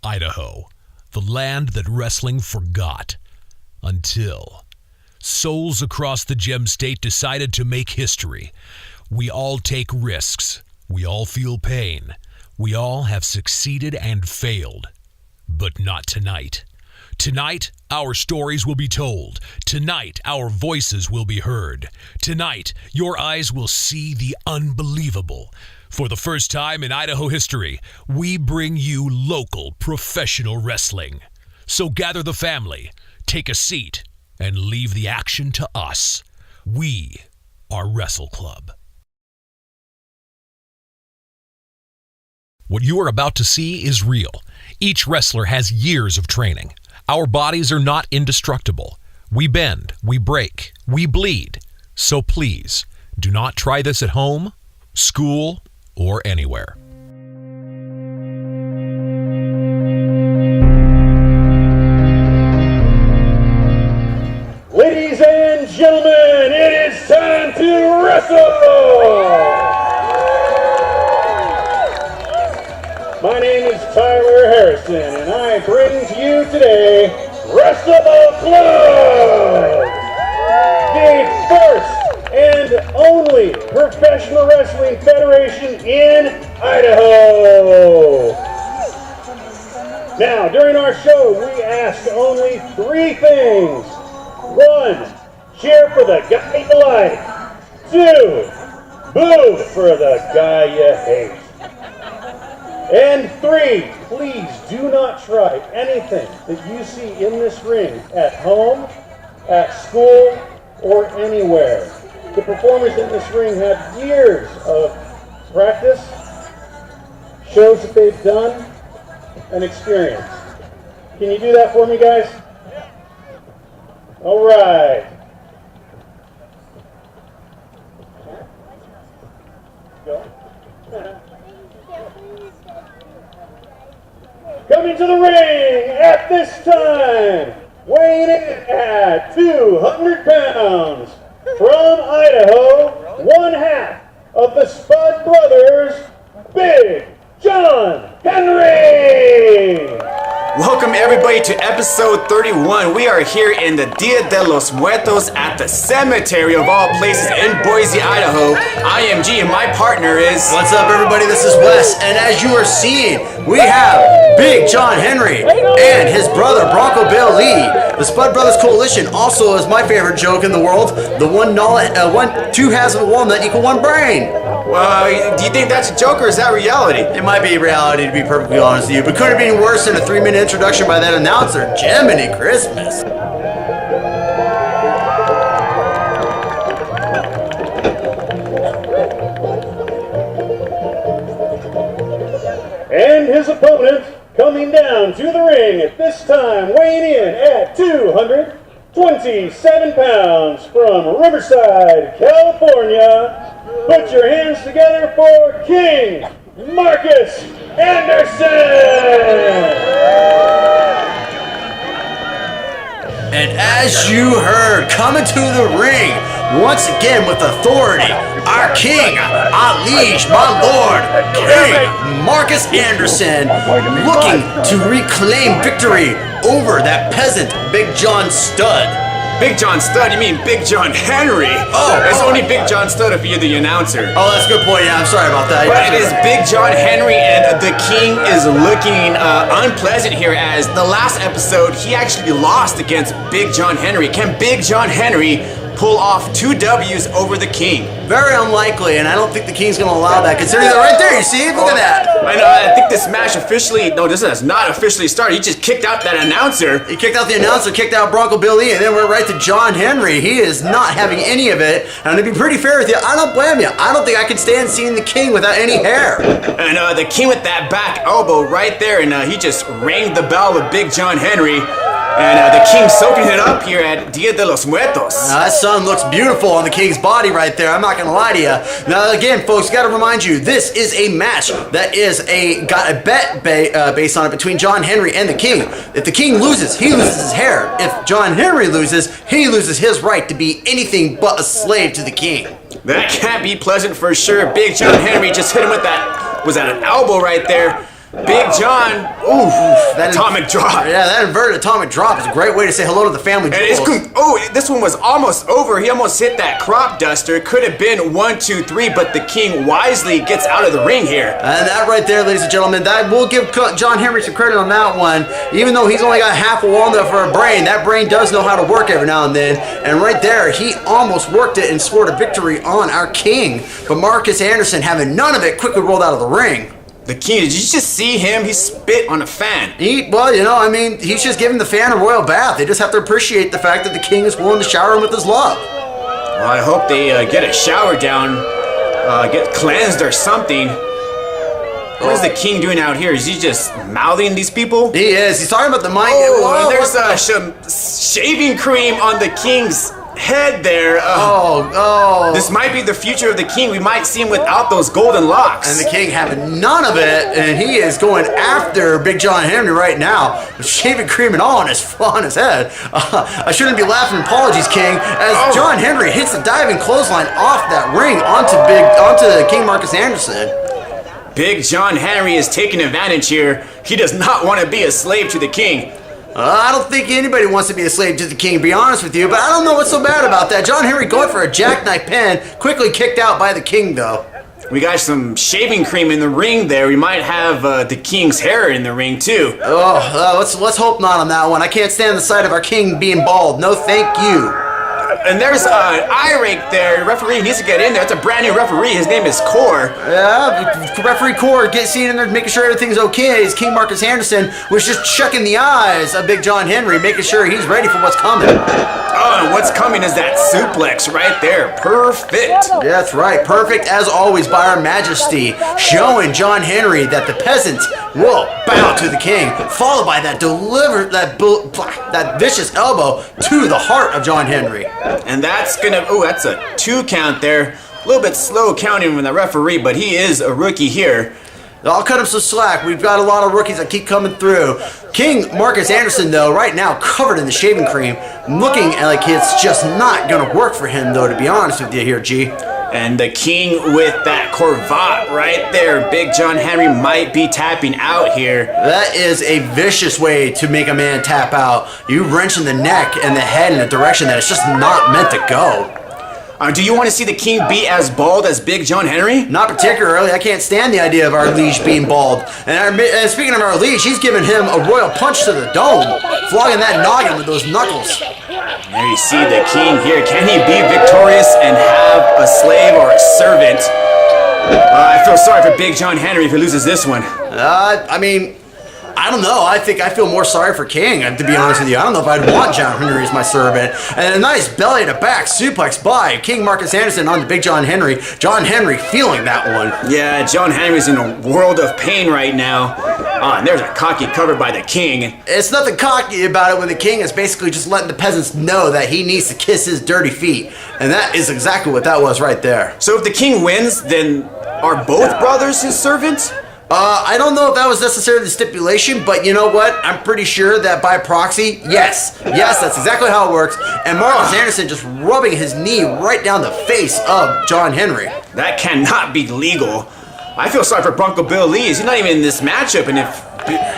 Idaho, the land that wrestling forgot. Until souls across the gem state decided to make history. We all take risks. We all feel pain. We all have succeeded and failed. But not tonight. Tonight, our stories will be told. Tonight, our voices will be heard. Tonight, your eyes will see the unbelievable. For the first time in Idaho history, we bring you local professional wrestling. So gather the family, take a seat, and leave the action to us. We are Wrestle Club. What you are about to see is real. Each wrestler has years of training. Our bodies are not indestructible. We bend, we break, we bleed. So please, do not try this at home, school, or anywhere. Ladies and gentlemen, it is time to wrestle! My name is Tyler Harrison, and I bring to you today Wrestle Club! The first and only professional wrestling federation in Idaho! Now, during our show, we ask only three things. 1, cheer for the guy you like. 2, boo for the guy you hate. And 3, please do not try anything that you see in this ring at home, at school, or anywhere. The performers in this ring have years of practice, shows that they've done, and experience. Can you do that for me, guys? All right. Go. Coming to the ring at this time, weighing in at 200 pounds, from Idaho, one half of the Spud Brothers, Big John Henry! Welcome everybody to episode 31. We are here in the Dia de los Muertos at the cemetery of all places in Boise, Idaho. I am G and my partner is... What's up everybody, this is Wes, and as you are seeing, we have Big John Henry and his brother Bronco Bill Lee. The Spud Brothers Coalition also is my favorite joke in the world. The two halves of a walnut equal one brain. Well, do you think that's a joke or is that reality? It might be reality, to be perfectly honest with you, but couldn't have been worse than a 3-minute introduction by that announcer. Jiminy Christmas. And his opponent coming down to the ring at this time, weighing in at 227 pounds from Riverside, California. Put your hands together for King Marcus Anderson! And as you heard, coming to the ring, once again with authority, our king, our liege, my lord, King Marcus Anderson, looking to reclaim victory over that peasant, Big John Stud. Big John Stud? You mean Big John Henry? It's only Big John Stud if you're the announcer. Oh, that's a good point. Yeah, I'm sorry about that. But it is Big John Henry, and the king is looking unpleasant here, as the last episode, he actually lost against Big John Henry. Can Big John Henry pull off 2 W's over the king? Very unlikely, and I don't think the king's going to allow that, considering that right there, you see? Look at that. I think this match this has not officially started. He just kicked out that announcer. He kicked out the announcer, kicked out Bronco Bill Lee, and then we're right to John Henry. He is not having any of it, and to be pretty fair with you, I don't blame you. I don't think I can stand seeing the king without any hair. And the king with that back elbow right there, and he just rang the bell with Big John Henry. And the king soaking it up here at Dia de los Muertos. That sun looks beautiful on the king's body right there. I'm not going to lie to you. Now, again, folks, got to remind you, this is a match that is got a bet based on it between John Henry and the king. If the king loses, he loses his hair. If John Henry loses, he loses his right to be anything but a slave to the king. That can't be pleasant for sure. Big John Henry just hit him with that, was that an elbow right there? Big John, oof, that atomic drop. Yeah, that inverted atomic drop is a great way to say hello to the family jewels. This one was almost over. He almost hit that crop duster. Could have been 1, 2, 3, but the king wisely gets out of the ring here. And that right there, ladies and gentlemen, that will give John Henry some credit on that one. Even though he's only got half a walnut for a brain, that brain does know how to work every now and then. And right there, he almost worked it and scored a victory on our king. But Marcus Anderson, having none of it, quickly rolled out of the ring. The king, did you just see him? He spit on a fan. Well, he's just giving the fan a royal bath. They just have to appreciate the fact that the king is willing to shower him with his love. Well, I hope they get a shower down, get cleansed or something. What is the king doing out here? Is he just mouthing these people? He is. He's talking about the mic. Oh, and there's some shaving cream on the king's head there. This might be the future of the king. We might see him without those golden locks. And the king having none of it, and he is going after Big John Henry right now, with shaving cream and all on his head. I shouldn't be laughing. Apologies, King. As John Henry hits the diving clothesline off that ring onto King Marcus Anderson. Big John Henry is taking advantage here. He does not want to be a slave to the king. I don't think anybody wants to be a slave to the king, to be honest with you, but I don't know what's so bad about that. John Henry going for a jackknife pin, quickly kicked out by the king, though. We got some shaving cream in the ring there. We might have the king's hair in the ring, too. Let's hope not on that one. I can't stand the sight of our king being bald. No, thank you. And there's an eye rake there. The referee needs to get in there. It's a brand new referee. His name is Core. Yeah, referee Core seen in there, making sure everything's okay. As King Marcus Anderson was just checking the eyes of Big John Henry, making sure he's ready for what's coming. Oh, and what's coming is that suplex right there. Perfect. Yeah, that's right. Perfect as always by our majesty, showing John Henry that the peasant will bow to the king, followed by that vicious elbow to the heart of John Henry. And that's that's a 2 count there. A little bit slow counting from the referee, but he is a rookie here. I'll cut him some slack. We've got a lot of rookies that keep coming through. King Marcus Anderson, though, right now covered in the shaving cream, looking like it's just not going to work for him, though, to be honest with you here, G. And the king with that cravat right there. Big John Henry might be tapping out here. That is a vicious way to make a man tap out. You wrenching the neck and the head in a direction that it's just not meant to go. Do you want to see the king be as bald as Big John Henry? Not particularly. I can't stand the idea of our liege being bald. And speaking of our liege, he's giving him a royal punch to the dome, flogging that noggin with those knuckles. There you see the king here. Can he be victorious and have a slave or a servant? I feel sorry for Big John Henry if he loses this one. I don't know. I think I feel more sorry for King, to be honest with you. I don't know if I'd want John Henry as my servant. And a nice belly to back suplex by King Marcus Anderson on to Big John Henry. John Henry feeling that one. Yeah, John Henry's in a world of pain right now. And there's a cocky cover by the king. It's nothing cocky about it when the king is basically just letting the peasants know that he needs to kiss his dirty feet. And that is exactly what that was right there. So if the king wins, then are both brothers his servants? I don't know if that was necessarily the stipulation, but you know what? I'm pretty sure that by proxy, yes, that's exactly how it works. And Marcus Anderson just rubbing his knee right down the face of John Henry. That cannot be legal. I feel sorry for Bronco Bill Lee. He's not even in this matchup, and if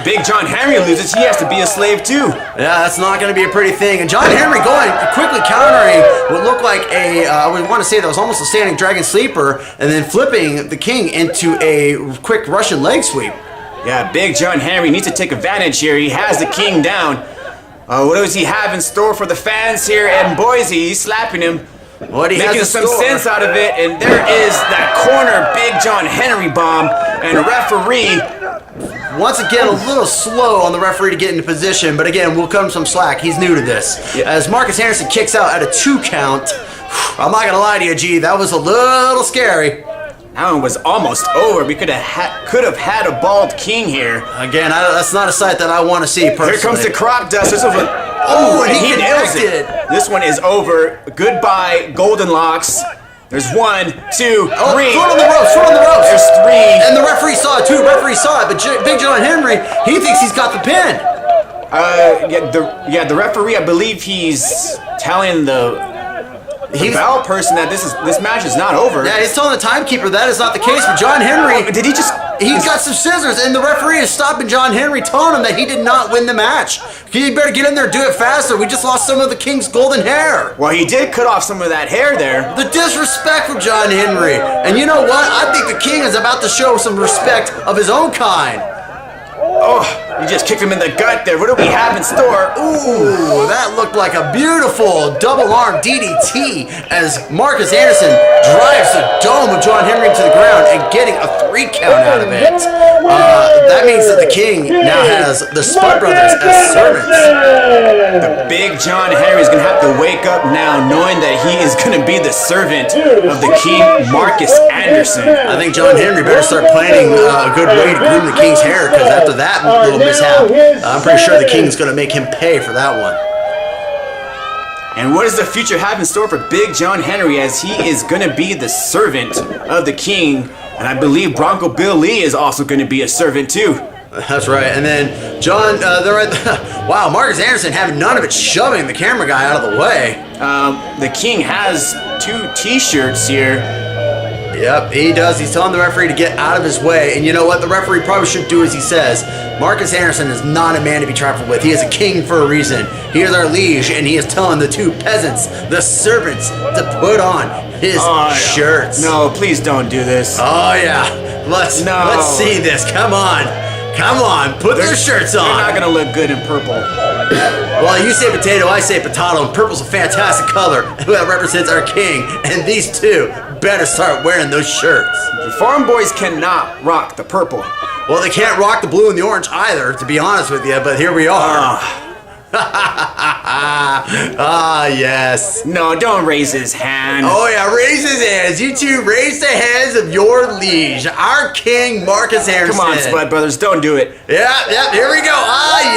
Big John Henry loses, he has to be a slave too. Yeah, that's not going to be a pretty thing. And John Henry going quickly countering what looked like we want to say that was almost a standing dragon sleeper, and then flipping the king into a quick Russian leg sweep. Yeah, Big John Henry needs to take advantage here. He has the king down. What does he have in store for the fans here in Boise? He's slapping him. Making some sense out of it, and there is that corner Big John Henry bomb, and a referee. Once again, a little slow on the referee to get into position, but again, we'll cut him some slack. He's new to this. Yeah. As Marcus Anderson kicks out at a 2 count, I'm not going to lie to you, G, that was a little scary. That one was almost over. We could have had a bald king here. Again, that's not a sight that I want to see personally. Here comes the crop dust. And he nails it. This one is over. Goodbye, golden locks. There's 1, 2, 3. Foot on the ropes. There's 3. And the referee saw it too. But Big John Henry, he thinks he's got the pin. The referee, I believe he's telling the bell person that this match is not over. Yeah, he's telling the timekeeper that is not the case. But John Henry, did he just He's got some scissors, and the referee is stopping John Henry, telling him that he did not win the match. You better get in there and do it faster. We just lost some of the King's golden hair. Well, he did cut off some of that hair there. The disrespect from John Henry. And you know what? I think the King is about to show some respect of his own kind. Oh, you just kicked him in the gut there. What do we have in store? Ooh, that looked like a beautiful double-arm DDT as Marcus Anderson drives the dome of John Henry to the ground and getting a 3 count out of it. That means that the King now has the Spud Brothers as servants. The big John Henry is going to have to wake up now knowing that he is going to be the servant of the King, Marcus Anderson. I think John Henry better start planning a good way to groom the King's hair, because after that little mishap, I'm pretty sure the King's going to make him pay for that one. And what does the future have in store for Big John Henry, as he is going to be the servant of the King? And I believe Bronco Bill Lee is also going to be a servant too. That's right. And then John, wow, Marcus Anderson having none of it, shoving the camera guy out of the way. The King has 2 t-shirts here. Yep, he does. He's telling the referee to get out of his way. And you know what? The referee probably should do as he says. Marcus Anderson is not a man to be trifled with. He is a king for a reason. He is our liege, and he is telling the 2 peasants, the servants, to put on his shirts. No, please don't do this. Oh, yeah. Let's see this. Come on. Come on, put their shirts on. They're not going to look good in purple. Well, you say potato, I say potato, and purple's a fantastic color that represents our king, and these 2 better start wearing those shirts. The farm boys cannot rock the purple. Well, they can't rock the blue and the orange either, to be honest with you, but here we are. Yes. No, don't raise his hand. Oh, yeah, raise his hands. You 2 raise the hands of your liege, our king, Marcus Anderson. Come on, Spud Brothers, don't do it. Yep, here we go.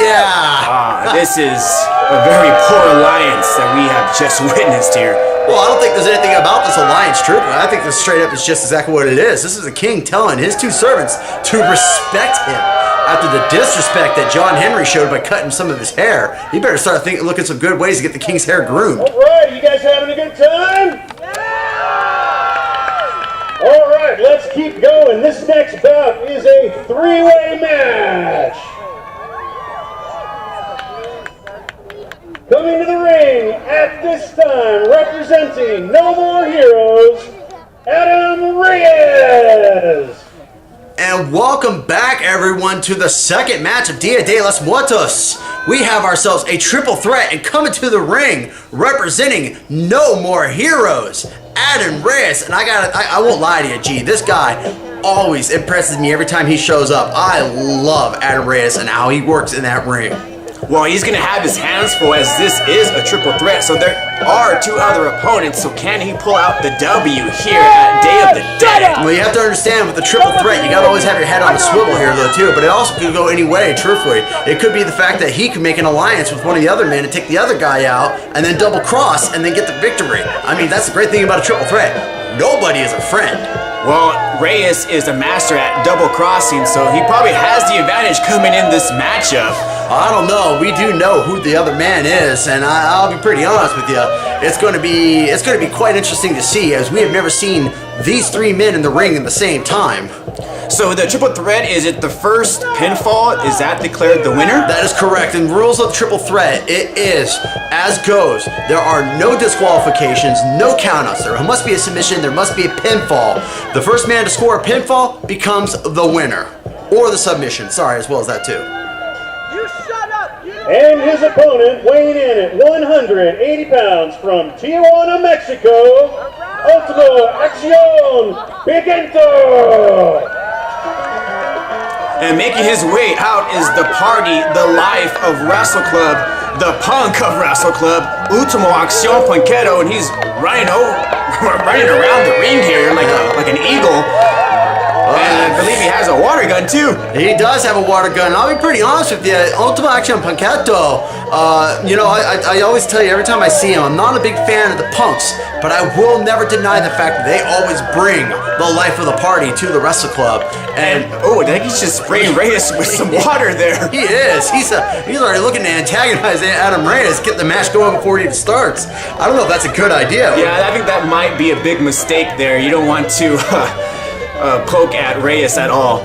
Yeah. This is a very poor alliance that we have just witnessed here. Well, I don't think there's anything about this alliance, truthfully. I think this straight up is just exactly what it is. This is a king telling his 2 servants to respect him. After the disrespect that John Henry showed by cutting some of his hair, he better start looking some good ways to get the King's hair groomed. All right, you guys having a good time? All right, let's keep going. This next bout is a 3-way match. Coming to the ring at this time, representing No More Heroes, Adan Reyes. And welcome back, everyone, to the second match of Dia de los Muertos. We have ourselves a triple threat, and coming to the ring, representing No More Heroes, Adan Reyes. And I won't lie to you, G, this guy always impresses me every time he shows up. I love Adan Reyes and how he works in that ring. Well, he's going to have his hands full, as this is a triple threat, so there are 2 other opponents, so can he pull out the W here at Day of the Dead? Well, you have to understand, with the triple threat, you got to always have your head on a swivel here, though, too, but it also could go any way, truthfully. It could be the fact that he could make an alliance with one of the other men and take the other guy out, and then double cross, and then get the victory. I mean, that's the great thing about a triple threat. Nobody is a friend. Well, Reyes is a master at double crossing, so he probably has the advantage coming in this matchup. I don't know. We do know who the other man is, and I'll be pretty honest with you. It's going to be quite interesting to see, as we have never seen these 3 men in the ring at the same time. So the triple threat, is it the first pinfall? Is that declared the winner? That is correct. In rules of the triple threat, it is as goes. There are no disqualifications, no countouts. There must be a submission. There must be a pinfall. The first man to score a pinfall becomes the winner, or the submission. Sorry, as well as that too. And his opponent, weighing in at 180 pounds from Tijuana, Mexico, Ultimo, Accion, Punketo. And making his way out is the party, the life of Wrestle Club, the punk of Wrestle Club, Ultimo, Accion, Punketo, and he's running around the ring here like an eagle. And I believe he has a water gun too. He does have a water gun. I'll be pretty honest with you. Ultimo Accion Punketo, I always tell you every time I see him, I'm not a big fan of the punks, but I will never deny the fact that they always bring the life of the party to the Wrestle Club. And I think he's just spraying Reyes with some water there. He is. He's already looking to antagonize Adan Reyes, get the match going before it even starts. I don't know if that's a good idea. Yeah, I think that might be a big mistake there. You don't want to poke at Reyes at all.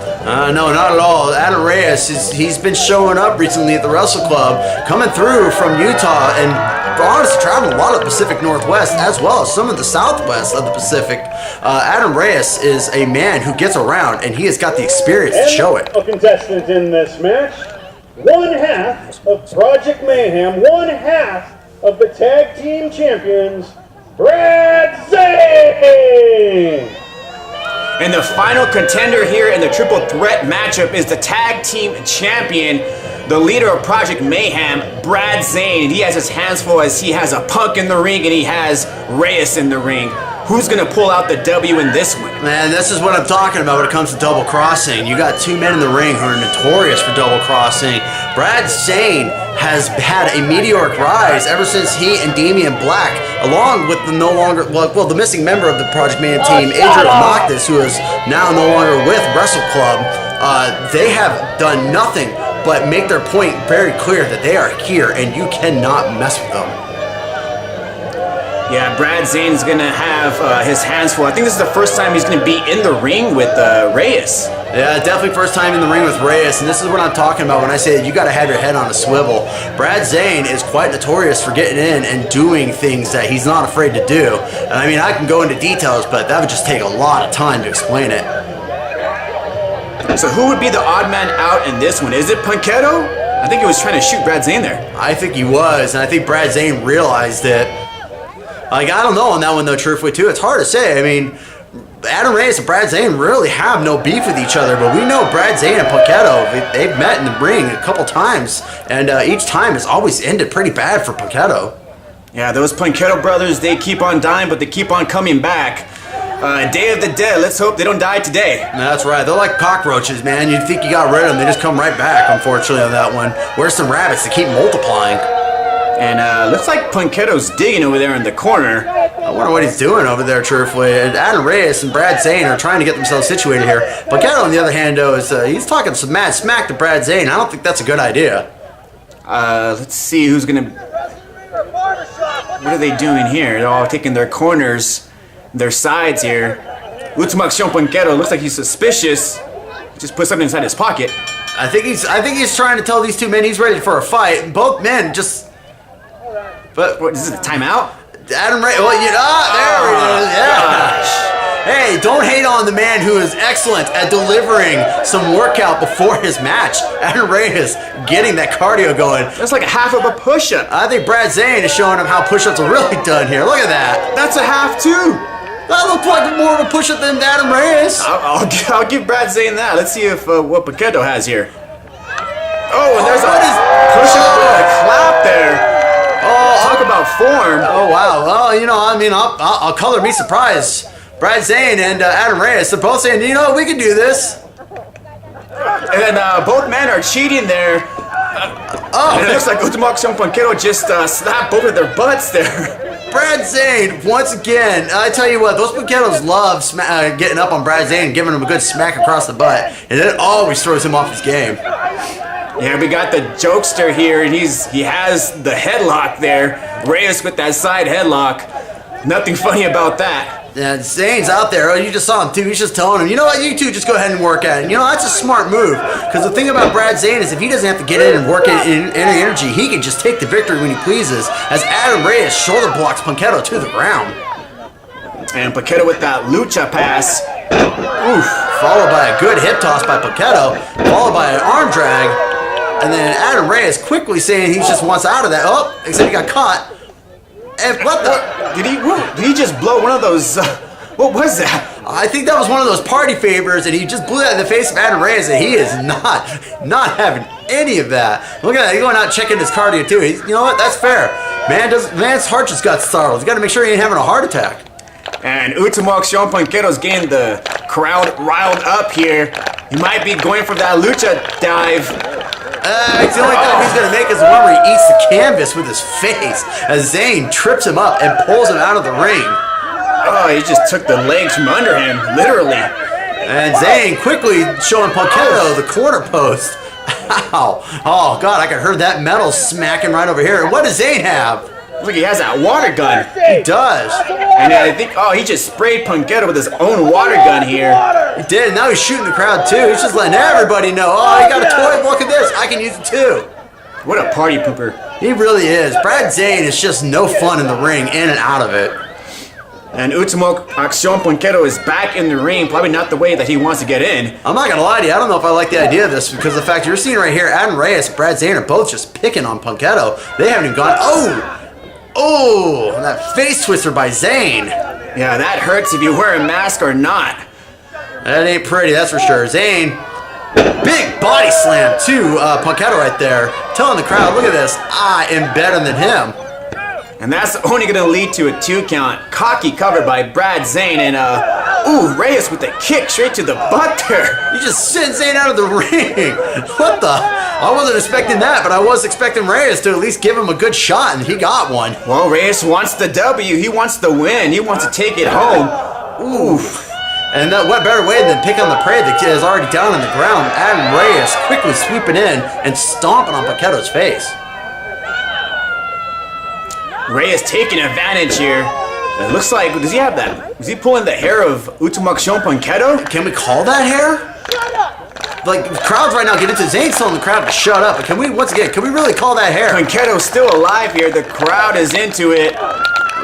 No, not at all. Adan Reyes, he's been showing up recently at the Wrestle Club, coming through from Utah, and honestly traveling a lot of the Pacific Northwest as well as some of the Southwest of the Pacific. Adan Reyes is a man who gets around, and he has got the experience to show it. A contestant in this match, one half of Project Mayhem, one half of the tag team champions, Brad Zane! And the final contender here in the triple threat matchup is the tag team champion, the leader of Project Mayhem, Brad Zane. He has his hands full as he has a Punk in the ring and he has Reyes in the ring. Who's going to pull out the W in this one? Man, this is what I'm talking about when it comes to double crossing. You got two men in the ring who are notorious for double crossing. Brad Zane has had a meteoric rise ever since he and Damien Black, along with the the missing member of the Project Mayhem team, Adrian Noctis, who is now no longer with Wrestle Club, they have done nothing but make their point very clear that they are here and you cannot mess with them. Yeah, Brad Zane's going to have his hands full. I think this is the first time he's going to be in the ring with Reyes. Yeah, definitely first time in the ring with Reyes, and this is what I'm talking about when I say that you got to have your head on a swivel. Brad Zane is quite notorious for getting in and doing things that he's not afraid to do. And I mean, I can go into details, but that would just take a lot of time to explain it. So who would be the odd man out in this one? Is it Punketo? I think he was trying to shoot Brad Zane there. I think he was, and I think Brad Zane realized it. Like, I don't know on that one, though, truthfully, too. It's hard to say. I mean, Adan Reyes and Brad Zane really have no beef with each other, but we know Brad Zane and Punketo, they've met in the ring a couple times, and each time has always ended pretty bad for Punketo. Yeah, those Punketo brothers, they keep on dying, but they keep on coming back. Day of the Dead, let's hope they don't die today. That's right. They're like cockroaches, man. You'd think you got rid of them. They just come right back, unfortunately, on that one. Where's some rabbits to keep multiplying? And looks like Punketo's digging over there in the corner. I wonder what he's doing over there, truthfully. And Adan Reyes and Brad Zane are trying to get themselves situated here. Punketo, on the other hand, though, is he's talking some mad smack to Brad Zane. I don't think that's a good idea. Let's see who's going to... What are they doing here? They're all taking their corners, their sides here. Ultimo Accion Punketo looks like he's suspicious. He just put something inside his pocket. I think he's trying to tell these two men he's ready for a fight. Both men just... But what is this, a timeout? Adan Reyes, well, there it is, yeah. Gosh. Hey, don't hate on the man who is excellent at delivering some workout before his match. Adan Reyes getting that cardio going. That's like a half of a push-up. I think Brad Zane is showing him how push-ups are really done here. Look at that. That's a half, too. That looked like more of a push-up than Adan Reyes. I'll give Brad Zane that. Let's see if what Punketo has here. Oh, and there's a push-up with a clap there. Talk about form. Oh, wow. Well, I'll color me surprised. Brad Zane and Adan Reyes, they're both saying, we can do this. And both men are cheating there. And it looks like Ultimo Accion Punketo just slapped both of their butts there. Brad Zane, once again, I tell you what, those Punketos love getting up on Brad Zane and giving him a good smack across the butt. And it always throws him off his game. Yeah, we got the jokester here, and he has the headlock there. Reyes with that side headlock. Nothing funny about that. Yeah, Zane's out there. Oh, you just saw him too. He's just telling him, you know what, you two just go ahead and work at it. That's a smart move. Because the thing about Brad Zane is if he doesn't have to get in and work in any energy, he can just take the victory when he pleases. As Adan Reyes shoulder blocks Punketo to the ground. And Punketo with that lucha pass. Oof. Followed by a good hip toss by Punketo. Followed by an arm drag. And then Adan Reyes quickly saying he just wants out of that. Oh, except he got caught. And what the? Did he just blow one of those? What was that? I think that was one of those party favors, and he just blew that in the face of Adan Reyes, and he is not having any of that. Look at that. He's going out checking his cardio too. You know what? That's fair. Man's heart just got startled. He's got to make sure he ain't having a heart attack. And Ultimo Accion Punketo's getting the crowd riled up here. He might be going for that lucha dive. It's the only time he's going to make is the one where he eats the canvas with his face as Zane trips him up and pulls him out of the ring. Oh, he just took the legs from under him, literally. And Zane quickly showing Punketo the corner post. Ow. Oh, God, I could hear that metal smacking right over here. And what does Zane have? Look, he has that water gun. He does. And I think, he just sprayed Punketo with his own water gun here. He did. Now he's shooting the crowd too. He's just letting everybody know. Oh, he got a toy. Look at this. I can use it too. What a party pooper. He really is. Brad Zane is just no fun in the ring, in and out of it. And Ultimo Accion Punketo is back in the ring, probably not the way that he wants to get in. I'm not going to lie to you, I don't know if I like the idea of this because of the fact you're seeing right here, Adan Reyes and Brad Zane are both just picking on Punketo. They haven't even gone, oh, that face twister by Zane. Yeah, that hurts if you wear a mask or not. That ain't pretty, that's for sure. Zane, big body slam to Punketo right there, telling the crowd, look at this, I am better than him. And that's only going to lead to a 2 count. Cocky cover by Brad Zane. And, Reyes with the kick straight to the butt there. You just sent Zane out of the ring. What the? I wasn't expecting that, but I was expecting Reyes to at least give him a good shot, and he got one. Well, Reyes wants the W. He wants the win. He wants to take it home. Oof. And what better way than pick on the prey that is already down on the ground. Adan Reyes quickly sweeping in and stomping on Punketo's face. Reyes taking advantage here. It looks like, does he have that? Is he pulling the hair of Ultimo Accion Punketo? Can we call that hair? Like, the crowd's right now getting into Zane's telling the crowd to shut up. But can we, once again, can we really call that hair? Punketo's still alive here. The crowd is into it.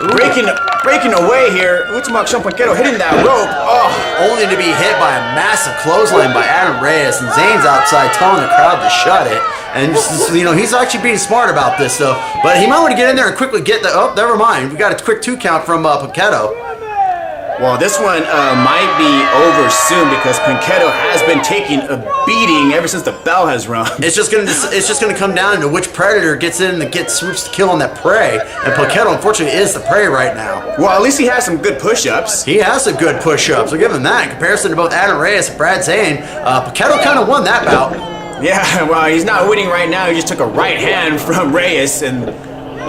Breaking away here. Ultimo Accion Punketo hitting that rope. Oh. Only to be hit by a massive clothesline by Adan Reyes. And Zane's outside telling the crowd to shut it. And, you know, he's actually being smart about this, though. But he might want to get in there and quickly get the... Oh, never mind. We got a quick 2 count from Punketo. Well, this one might be over soon because Punketo has been taking a beating ever since the bell has rung. It's just gonna come down to which predator gets in and swoops the kill on that prey. And Punketo, unfortunately, is the prey right now. Well, at least he has some good push-ups. He has some good push-ups. We'll give him that. In comparison to both Adan Reyes and Brad Zane, Punketo kind of won that bout. Yeah, well, he's not winning right now. He just took a right hand from Reyes, and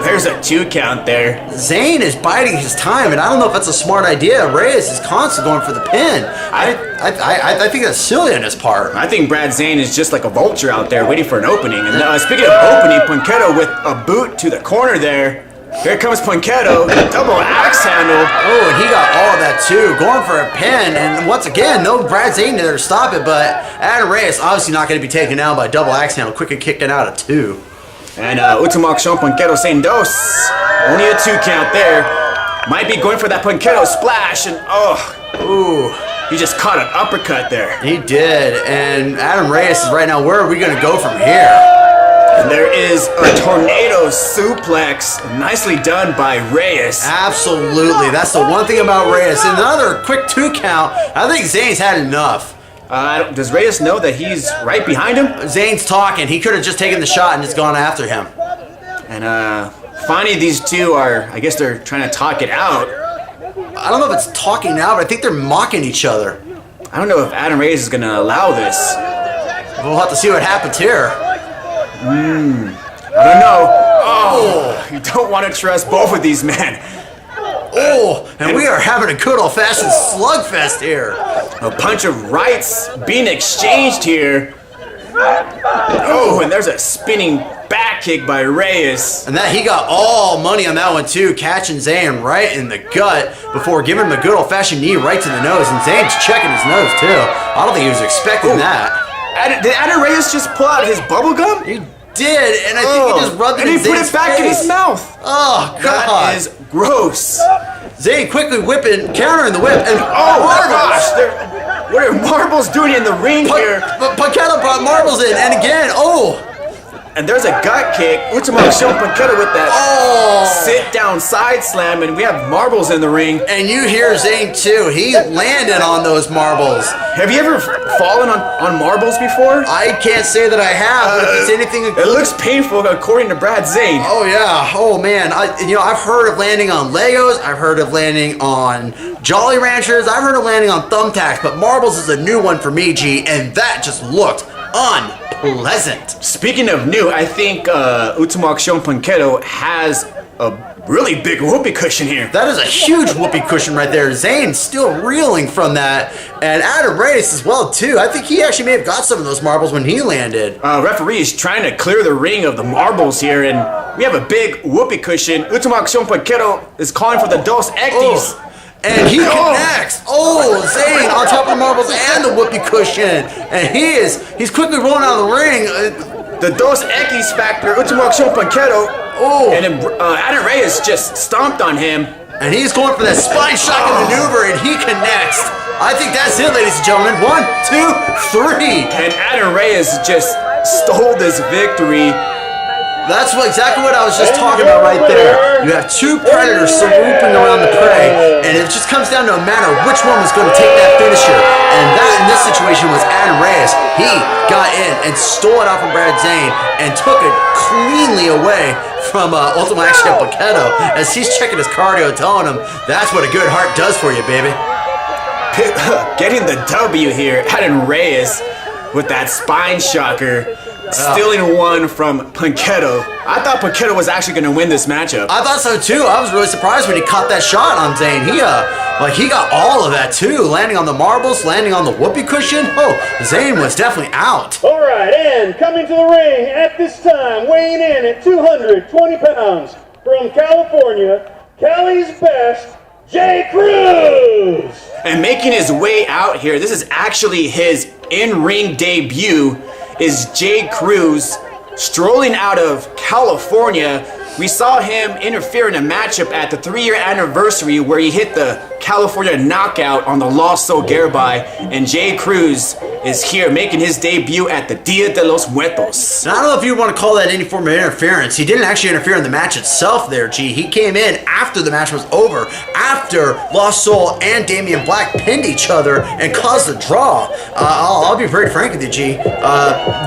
there's a 2 count there. Zane is biding his time, and I don't know if that's a smart idea. Reyes is constantly going for the pin. I think that's silly on his part. I think Brad Zane is just like a vulture out there waiting for an opening. And speaking of opening, Punketo with a boot to the corner there. Here comes Punketo, double axe handle. Oh, and he got all of that too, going for a pin. And once again, no Brad Zane there to stop it, but Adan Reyes obviously not going to be taken down by a double axe handle, quick and kicking out of 2. And Ultimo Accion Punketo saying dos. Only a 2 count there. Might be going for that Punketo splash, and he just caught an uppercut there. He did, and Adan Reyes is right now, where are we going to go from here? And there is a tornado suplex, nicely done by Reyes. Absolutely, that's the one thing about Reyes. And another quick 2 count. I think Zane's had enough. Does Reyes know that he's right behind him? Zane's talking. He could have just taken the shot and just gone after him. And finally, these two are, I guess they're trying to talk it out. I don't know if it's talking now, but I think they're mocking each other. I don't know if Adan Reyes is going to allow this. We'll have to see what happens here. I don't know. Oh, you don't want to trust both of these men. Oh, and we are having a good old-fashioned slugfest here. A punch of rights being exchanged here. Oh, and there's a spinning back kick by Reyes. And that he got all money on that one too, catching Zane right in the gut before giving him a good old-fashioned knee right to the nose. And Zane's checking his nose too. I don't think he was expecting that. Did Adan Reyes just pull out his bubble gum? He did, and I think he just rubbed it in Zane's face. And he put it back in his mouth. Oh, God. That is gross. Zane quickly countering the whip, and oh my gosh, what are marbles doing in the ring here? But Punketo brought marbles in, and again, and there's a gut kick. Ultimo Accion Punketo with that sit-down side slam, and we have marbles in the ring. And you hear Zane too. He landed on those marbles. Have you ever fallen on marbles before? I can't say that I have, but if it's anything... It looks painful according to Brad Zane. Oh, yeah. Oh, man. I've heard of landing on Legos. I've heard of landing on Jolly Ranchers. I've heard of landing on thumbtacks, but marbles is a new one for me, G, and that just looked unpleasant. Speaking of new, I think Ultimo Accion Punketo has a really big whoopee cushion here. That is a huge whoopee cushion right there. Zane's still reeling from that, and Adan Reyes as well too. I think he actually may have got some of those marbles when he landed. Referee is trying to clear the ring of the marbles here, and we have a big whoopee cushion. Ultimo Accion Punketo is calling for the Dos Equis. And he connects. Zane on top of the marbles and the whoopee cushion. And he's quickly rolling out of the ring. The Dos Equis factor, Ultimo Accion Punketo. And then Adan Reyes just stomped on him. And he's going for that spine shocking maneuver, and he connects. I think that's it, ladies and gentlemen. 1, 2, 3. And Adan Reyes just stole this victory. That's exactly what I was just talking about right there. You have two predators swooping around the prey, and it just comes down to a matter of which one was going to take that finisher. And that, in this situation, was Adan Reyes. He got in and stole it off from Zane and took it cleanly away from Ultimo Accion Punketo as he's checking his cardio, telling him that's what a good heart does for you, baby. Getting the W here, Adan Reyes with that spine shocker. Stealing one from Punketo. I thought Punketo was actually going to win this matchup. I thought so too. I was really surprised when he caught that shot on Zane. He got all of that too, landing on the marbles, landing on the whoopee cushion. Zane was definitely out. All right, and coming to the ring at this time, weighing in at 220 pounds from California, Cali's best, J. Cruz. And making his way out here, this is actually his in-ring debut. Is J. Cruz strolling out of California. We saw him interfere in a matchup at the 3-year anniversary where he hit the California knockout on the Lost Soul Garibai, and J. Cruz is here making his debut at the Dia de los Muertos. Now, I don't know if you want to call that any form of interference. He didn't actually interfere in the match itself there, G. He came in after the match was over, after Lost Soul and Damian Black pinned each other and caused a draw. I'll be very frank with you, G.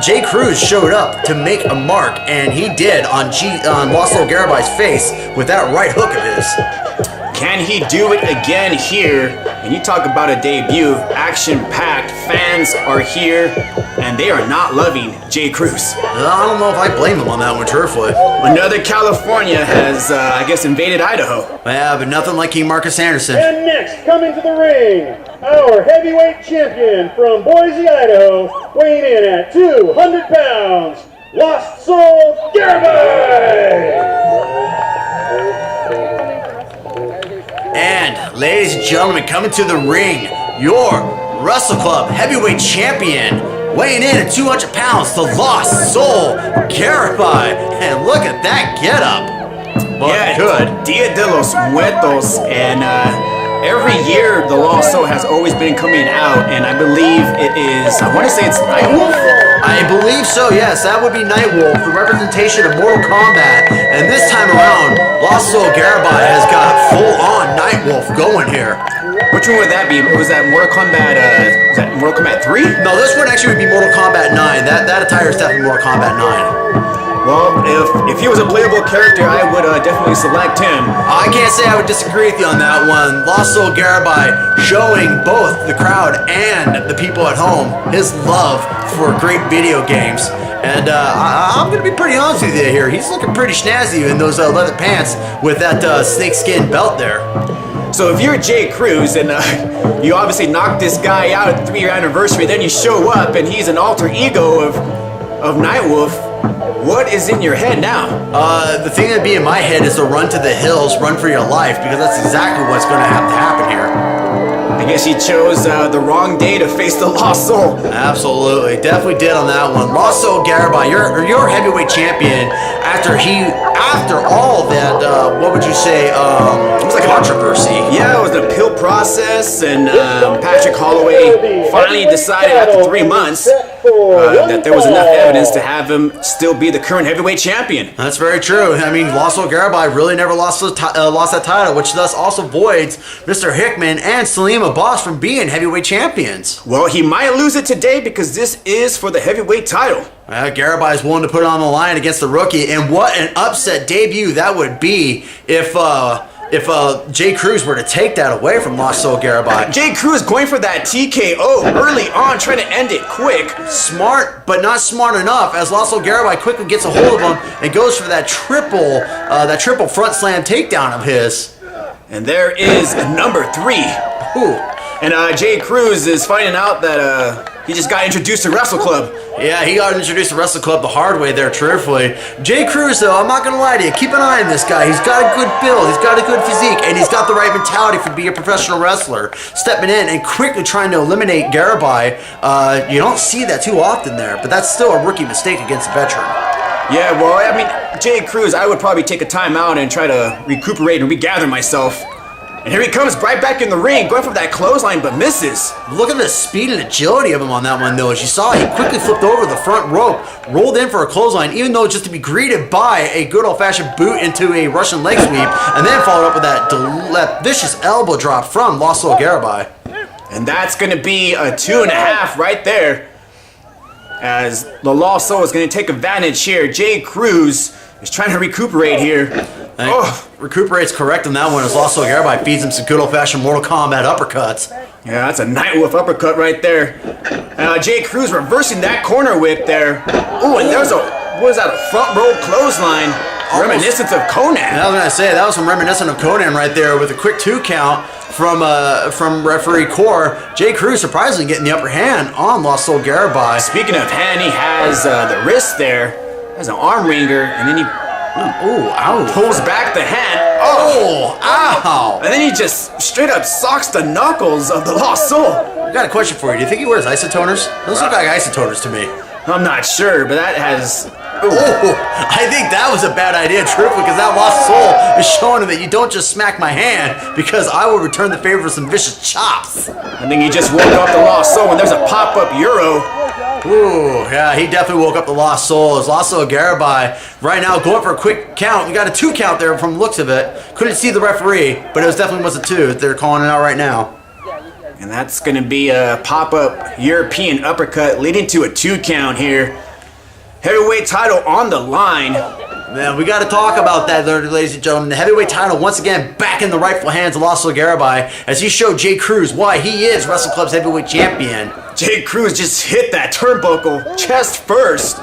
J. Cruz showed up to make a mark, and he did on Lost Soul Garibai's face with that right hook of his. Can he do it again here? And you talk about a debut, action-packed, fans are here, and they are not loving J. Cruz. I don't know if I blame him on that one, truthfully. Another California has, I guess, invaded Idaho. Yeah, but nothing like King Marcus Anderson. And next, coming to the ring, our heavyweight champion from Boise, Idaho, weighing in at 200 pounds, Lost Soul Garibai! And, ladies and gentlemen, coming to the ring, your Wrestle Club heavyweight champion, weighing in at 200 pounds, the Lost Soul Garibai. And look at that getup. Good. Dia de los Muertos, and every year the Lost Soul has always been coming out, and I believe it is, I want to say it's Nightwolf? I believe so, yes. That would be Nightwolf, the representation of Mortal Kombat. And this time around, Lost Soul Garibai has got full-on Nightwolf going here. Which one would that be? Was that Mortal Kombat, was that Mortal Kombat 3? No, this one actually would be Mortal Kombat 9. That attire is definitely Mortal Kombat 9. Well, if he was a playable character, I would definitely select him. I can't say I would disagree with you on that one. Lost Soul Garibai showing both the crowd and the people at home his love for great video games. And I'm going to be pretty honest with you here. He's looking pretty snazzy in those leather pants with that snakeskin belt there. So if you're J. Cruz and you obviously knocked this guy out at the 3-year anniversary, then you show up and he's an alter ego of Nightwolf, what is in your head now? The thing that'd be in my head is to run to the hills, run for your life, because that's exactly what's going to have to happen here. I guess he chose the wrong day to face the Lost Soul. Absolutely, definitely did on that one. Lost Soul Garibai, your heavyweight champion. After all that, what would you say? It was like controversy. Yeah, it was an appeal process, and Patrick Holloway finally decided after 3 months that there was enough evidence to have him still be the current heavyweight champion. That's very true. I mean, Lost Soul Garibai really never lost that title, which thus also voids Mr. Hickman and Salim Abbas from being heavyweight champions. Well, he might lose it today because this is for the heavyweight title. Garibai is willing to put it on the line against the rookie, and what an upset debut that would be if J. Cruz were to take that away from Lost Soul Garibai. J. Cruz going for that TKO early on, trying to end it quick. Smart, but not smart enough, as Lost Soul Garibai quickly gets a hold of him and goes for that triple front slam takedown of his. And there is number 3. Ooh. And J. Cruz is finding out that he just got introduced to Wrestle Club. Yeah, he got introduced to Wrestle Club the hard way there, truthfully. Jay Cruz, though, I'm not going to lie to you. Keep an eye on this guy. He's got a good build. He's got a good physique. And he's got the right mentality for being a professional wrestler. Stepping in and quickly trying to eliminate Garibai. You don't see that too often there. But that's still a rookie mistake against a veteran. Yeah, well, I mean, Jay Cruz, I would probably take a timeout and try to recuperate and regather myself. And here he comes right back in the ring, going for that clothesline, but misses. Look at the speed and agility of him on that one, though. As you saw, he quickly flipped over the front rope, rolled in for a clothesline, even though just to be greeted by a good old-fashioned boot into a Russian leg sweep, and then followed up with that vicious elbow drop from Lost Soul Garibai. And that's going to be a 2.5 right there. As the Lost Soul is going to take advantage here. Jay Cruz is trying to recuperate here. Recuperates correct on that one as Lost Soul Garibai feeds him some good old-fashioned Mortal Kombat uppercuts. Yeah, that's a Nightwolf uppercut right there. Jay Cruz reversing that corner whip there. Ooh, and there's a front row clothesline. Reminiscent of Conan. Yeah, I was gonna say that was some reminiscent of Conan right there with a quick 2 count from referee Core. Jay Cruz surprisingly getting the upper hand on Lost Soul Garibai. Speaking of hand, he has the wrist there. Has an arm wringer, and then he pulls back the hand. Ow! And then he just straight up socks the knuckles of the Lost Soul. I got a question for you. Do you think he wears isotoners? Those look like isotoners to me. I'm not sure, but that has... I think that was a bad idea, truthfully, because that Lost Soul is showing him that you don't just smack my hand, because I will return the favor with some vicious chops. I think he just woke up the Lost Soul, and there's a pop-up Euro. Ooh, yeah, he definitely woke up the Lost Soul. As Lost Soul Garibai right now going for a quick count. We got a 2 count there from the looks of it. Couldn't see the referee, but it was a 2. They're calling it out right now. And that's going to be a pop-up European uppercut leading to a 2 count here. Heavyweight title on the line. Man, we got to talk about that, ladies and gentlemen. The heavyweight title once again back in the rightful hands of Lost Soul Garibai as he showed Jay Cruz why he is Wrestle Club's heavyweight champion. Jay Cruz just hit that turnbuckle chest first.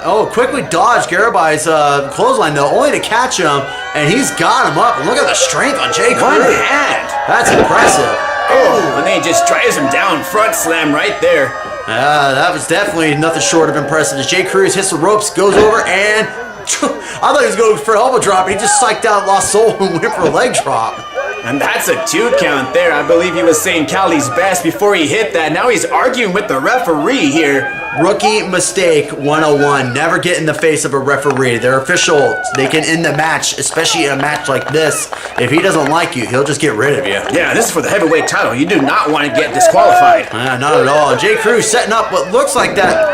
Oh, quickly dodged Garibai's clothesline though, only to catch him, and he's got him up. And look at the strength on Jay Cruz. One hand. That's impressive. Oh, and then he just drives him down, front slam right there. That was definitely nothing short of impressive. As Jay Cruz hits the ropes, goes over, and I thought he was going for an elbow drop, and he just psyched out Lost Soul and went for a leg drop. And that's a 2 count there. I believe he was saying Cali's best before he hit that. Now he's arguing with the referee here. Rookie mistake 101. Never get in the face of a referee. They're official. They can end the match, especially in a match like this. If he doesn't like you, he'll just get rid of you. Yeah, this is for the heavyweight title. You do not want to get disqualified. Not at all. Jay Cruz setting up what looks like that.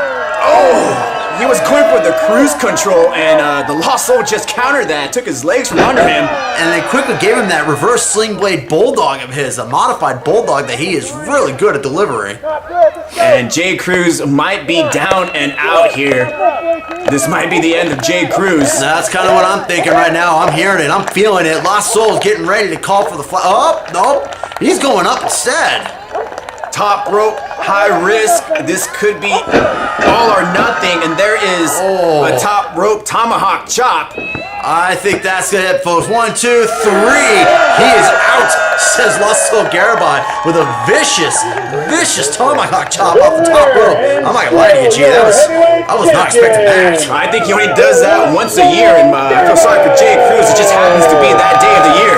Oh! He was going for the cruise control, and the Lost Soul just countered that, took his legs from under him. And they quickly gave him that reverse sling blade bulldog of his, a modified bulldog that he is really good at delivering. And Jay Cruz might be down and out here. This might be the end of Jay Cruz. That's kind of what I'm thinking right now. I'm hearing it. I'm feeling it. Lost Soul's getting ready to call for the fly. Oh, no. He's going up instead. Top rope, high risk. This could be all or nothing, and there is a top rope tomahawk chop. I think that's it, folks. 1, 2, 3. He is out, says Lost Soul Garibai with a vicious tomahawk chop off the top rope. I'm not gonna lie to you, G. I was not expecting that. I think he only does that once a year, and I feel sorry for Jay Cruz. It just happens to be that day of the year.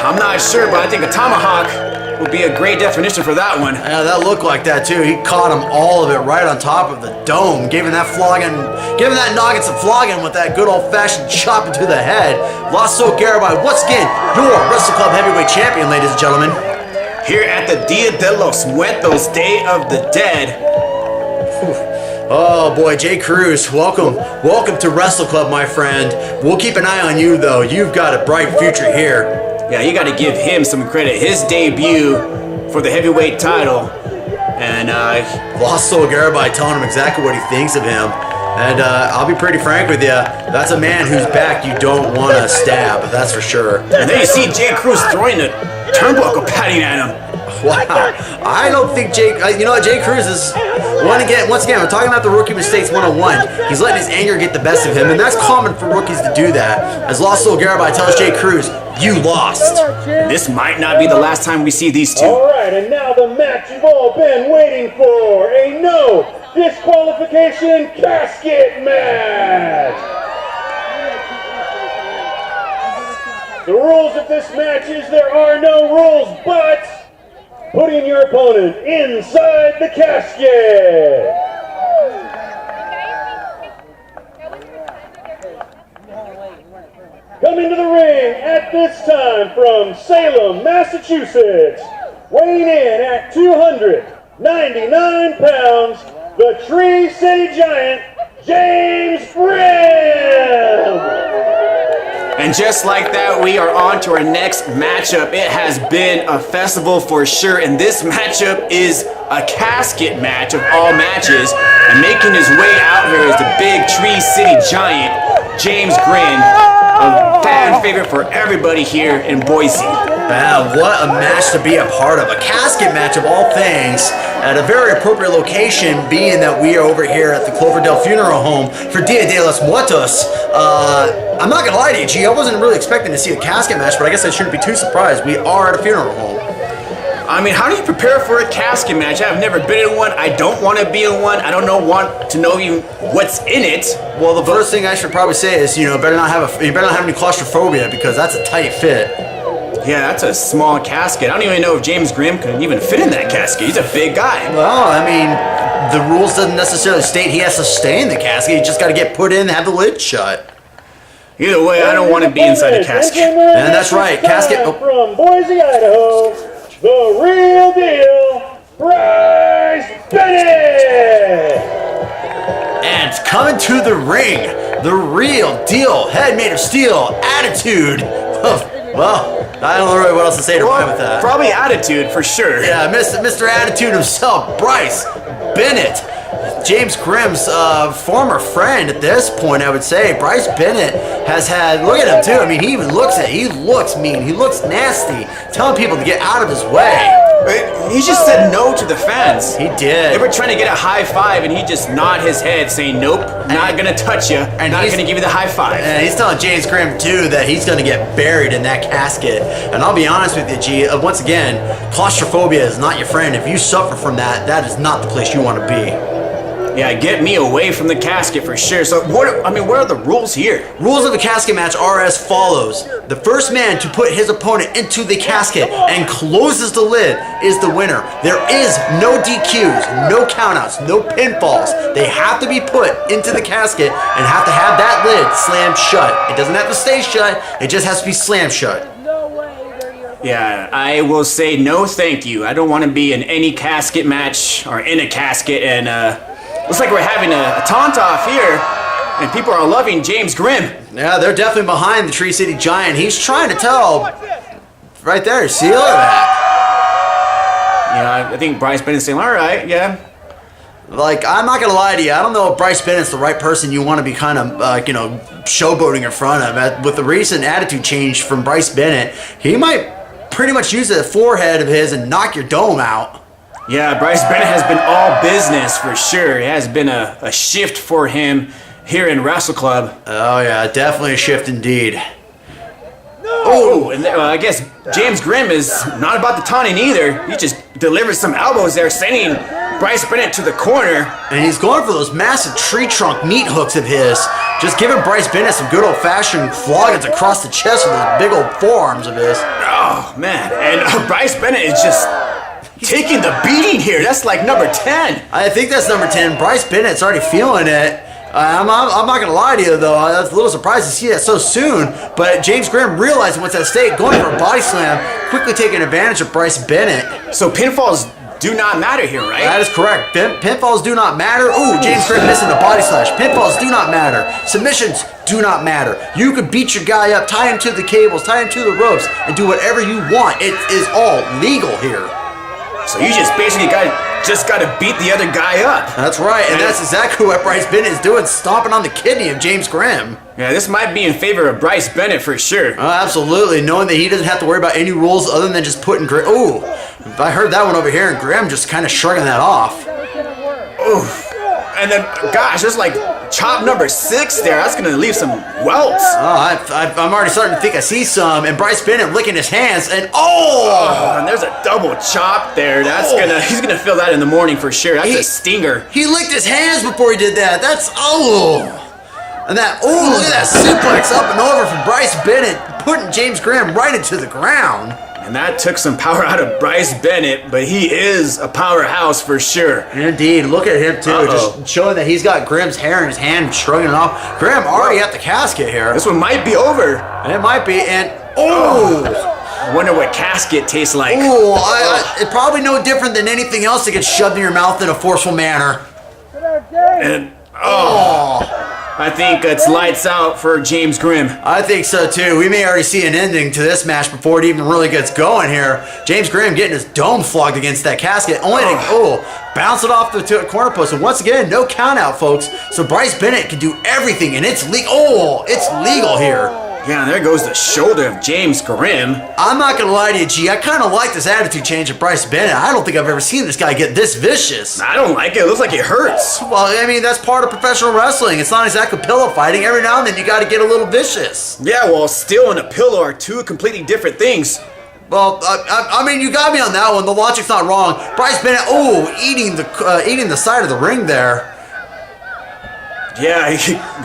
I'm not sure, but I think a tomahawk would be a great definition for that one. Yeah, that looked like that too. He caught him all of it right on top of the dome, giving that noggin some flogging with that good old-fashioned chop into the head. Lost Soul Garibai, once again, your Wrestle Club heavyweight champion, ladies and gentlemen. Here at the Dia de los Muertos, Day of the Dead. Oh boy, Jay Cruz, welcome to Wrestle Club, my friend. We'll keep an eye on you though. You've got a bright future here. Yeah, you got to give him some credit. His debut for the heavyweight title. And Lost Soul Garibai telling him exactly what he thinks of him. And I'll be pretty frank with you. That's a man whose back you don't want to stab. That's for sure. And then you see Jay Cruz throwing a turnbuckle padding at him. Wow. I don't think Jay Cruz is Once again, we're talking about the rookie mistakes 101. He's letting his anger get the best of him, and that's common for rookies to do that. As Lost Soul Garibai tells Jay Cruz, you lost. This might not be the last time we see these two. Alright, and now the match you've all been waiting for. A no disqualification casket match. The rules of this match is there are no rules, but putting your opponent inside the casket. Coming to the ring at this time from Salem, Massachusetts, weighing in at 299 pounds, the Tree City Giant, James Grimm. And just like that, we are on to our next matchup. It has been a festival for sure, and this matchup is a casket match of all matches. And making his way out here is the big Tree City Giant, James Grimm, a fan favorite for everybody here in Boise. Wow, what a match to be a part of. A casket match of all things at a very appropriate location, being that we are over here at the Cloverdale Funeral Home for Dia de los Muertos. I'm not gonna lie to you, G, I wasn't really expecting to see a casket match, but I guess I shouldn't be too surprised. We are at a funeral home. I mean, how do you prepare for a casket match? I've never been in one. I don't want to be in one. I don't want to know even what's in it. Well, the first thing I should probably say is, you better not have any claustrophobia, because that's a tight fit. Yeah, that's a small casket. I don't even know if James Grimm could even fit in that casket. He's a big guy. Well, I mean, the rules doesn't necessarily state he has to stay in the casket. He just got to get put in and have the lid shut. Either way, I don't want to be inside a casket. And that's right, casket. From Boise, Idaho, the real deal, Bryce Bennett. And coming to the ring, the real deal, head made of steel, attitude of, well, I don't know really what else to say to rhyme with that. Probably attitude for sure. Yeah, Mr. Attitude himself, Bryce Bennett. James Grimm's former friend at this point, I would say. Bryce Bennett has had, look at him too, I mean, he even looks it. He looks mean, he looks nasty, telling people to get out of his way. He just said no to the fans. He did. They were trying to get a high five, and he just nod his head, saying, nope, not gonna touch you, and not gonna give you the high five. And he's telling James Grimm, too, that he's gonna get buried in that casket. And I'll be honest with you, G, once again, claustrophobia is not your friend. If you suffer from that, that is not the place you want to be. Yeah, get me away from the casket for sure. So, what are the rules here? Rules of the casket match are as follows. The first man to put his opponent into the casket and closes the lid is the winner. There is no DQs, no countouts, no pinfalls. They have to be put into the casket and have to have that lid slammed shut. It doesn't have to stay shut, it just has to be slammed shut. Yeah, I will say no thank you. I don't want to be in any casket match or in a casket, and looks like we're having a taunt-off here, and people are loving James Grimm. Yeah, they're definitely behind the Tree City Giant. He's trying to tell right there. See, look at that. Yeah, I think Bryce Bennett's saying, all right, yeah. Like, I'm not going to lie to you. I don't know if Bryce Bennett's the right person you want to be kind of, showboating in front of. With the recent attitude change from Bryce Bennett, he might pretty much use a forehead of his and knock your dome out. Yeah, Bryce Bennett has been all business for sure. It has been a shift for him here in Wrestle Club. Oh yeah, definitely a shift indeed. Oh, and I guess James Grimm is not about the taunting either. He just delivered some elbows there, sending Bryce Bennett to the corner. And he's going for those massive tree trunk meat hooks of his. Just giving Bryce Bennett some good old-fashioned floggings across the chest with those big old forearms of his. Oh, man. And Bryce Bennett is just taking the beating here. That's like number 10. I think that's number 10. Bryce Bennett's already feeling it. I'm not going to lie to you, though. I was a little surprised to see that so soon. But James Grimm realizing what's at stake, going for a body slam, quickly taking advantage of Bryce Bennett. So pinfalls do not matter here, right? That is correct. Pinfalls do not matter. Ooh, James Grimm missing the body slash. Pinfalls do not matter. Submissions do not matter. You could beat your guy up, tie him to the cables, tie him to the ropes, and do whatever you want. It is all legal here. So you just basically got to beat the other guy up. That's right, and that's exactly what Bryce Bennett is doing, stomping on the kidney of James Grimm. Yeah, this might be in favor of Bryce Bennett for sure. Oh, absolutely, knowing that he doesn't have to worry about any rules other than just putting Grimm. Ooh, I heard that one over here, and Grimm just kind of shrugging that off. Oof. And then, gosh, there's like chop number 6 there. That's gonna leave some welts. Oh, I'm already starting to think I see some. And Bryce Bennett licking his hands, and and there's a double chop there. He's gonna feel that in the morning for sure. That's a stinger. He licked his hands before he did that. That's and that look at that suplex up and over from Bryce Bennett, putting James Grimm right into the ground. And that took some power out of Bryce Bennett, but he is a powerhouse for sure. Indeed, look at him too, just showing that he's got Grimm's hair in his hand, shrugging it off. Grimm already at the casket here. This one might be over. It might be, and I wonder what Casket tastes like. It's probably no different than anything else that gets shoved in your mouth in a forceful manner. And I think it's lights out for James Grimm. I think so too. We may already see an ending to this match before it even really gets going here. James Grimm getting his dome flogged against that casket. Only to bounce it off the corner post. And once again, no count out, folks. So Bryce Bennett can do everything, and it's legal. It's legal here. Yeah, and there goes the shoulder of James Grimm. I'm not gonna lie to you, G. I kind of like this attitude change of Bryce Bennett. I don't think I've ever seen this guy get this vicious. I don't like it. It looks like it hurts. Well, I mean, that's part of professional wrestling. It's not exactly pillow fighting. Every now and then you got to get a little vicious. Yeah, well, steel and a pillow are two completely different things. Well, I mean, you got me on that one. The logic's not wrong. Bryce Bennett, eating the side of the ring there. Yeah,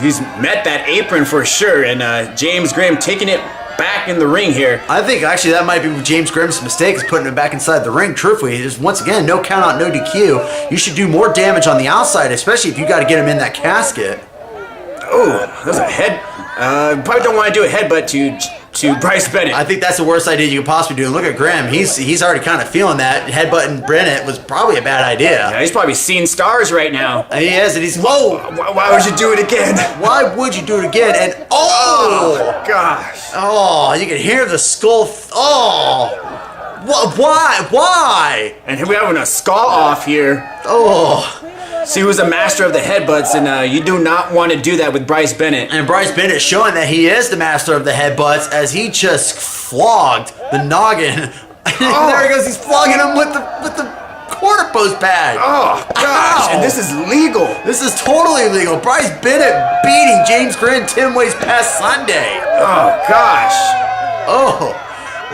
he's met that apron for sure, and James Grimm taking it back in the ring here. I think actually that might be James Grimm's mistake, is putting it back inside the ring. Truthfully, just once again, no count out, no DQ. You should do more damage on the outside, especially if you got to get him in that casket. Oh, that's a head. Probably don't want to do a headbutt to Bryce Bennett. I think that's the worst idea you could possibly do. And look at Grimm. He's already kind of feeling that headbutting Bennett was probably a bad idea. Yeah, he's probably seeing stars right now. He is, and he's Why would you do it again? Why would you do it again? And oh gosh. Oh, you can hear the skull. Why? And here we're having a skull off here. See who's the master of the headbutts, and you do not want to do that with Bryce Bennett. And Bryce Bennett showing that he is the master of the headbutts as he just flogged the noggin. There he goes, he's flogging him with the corner post pad. Oh gosh, and this is legal. This is totally legal. Bryce Bennett beating James Grimm 10 ways past Sunday. Oh gosh.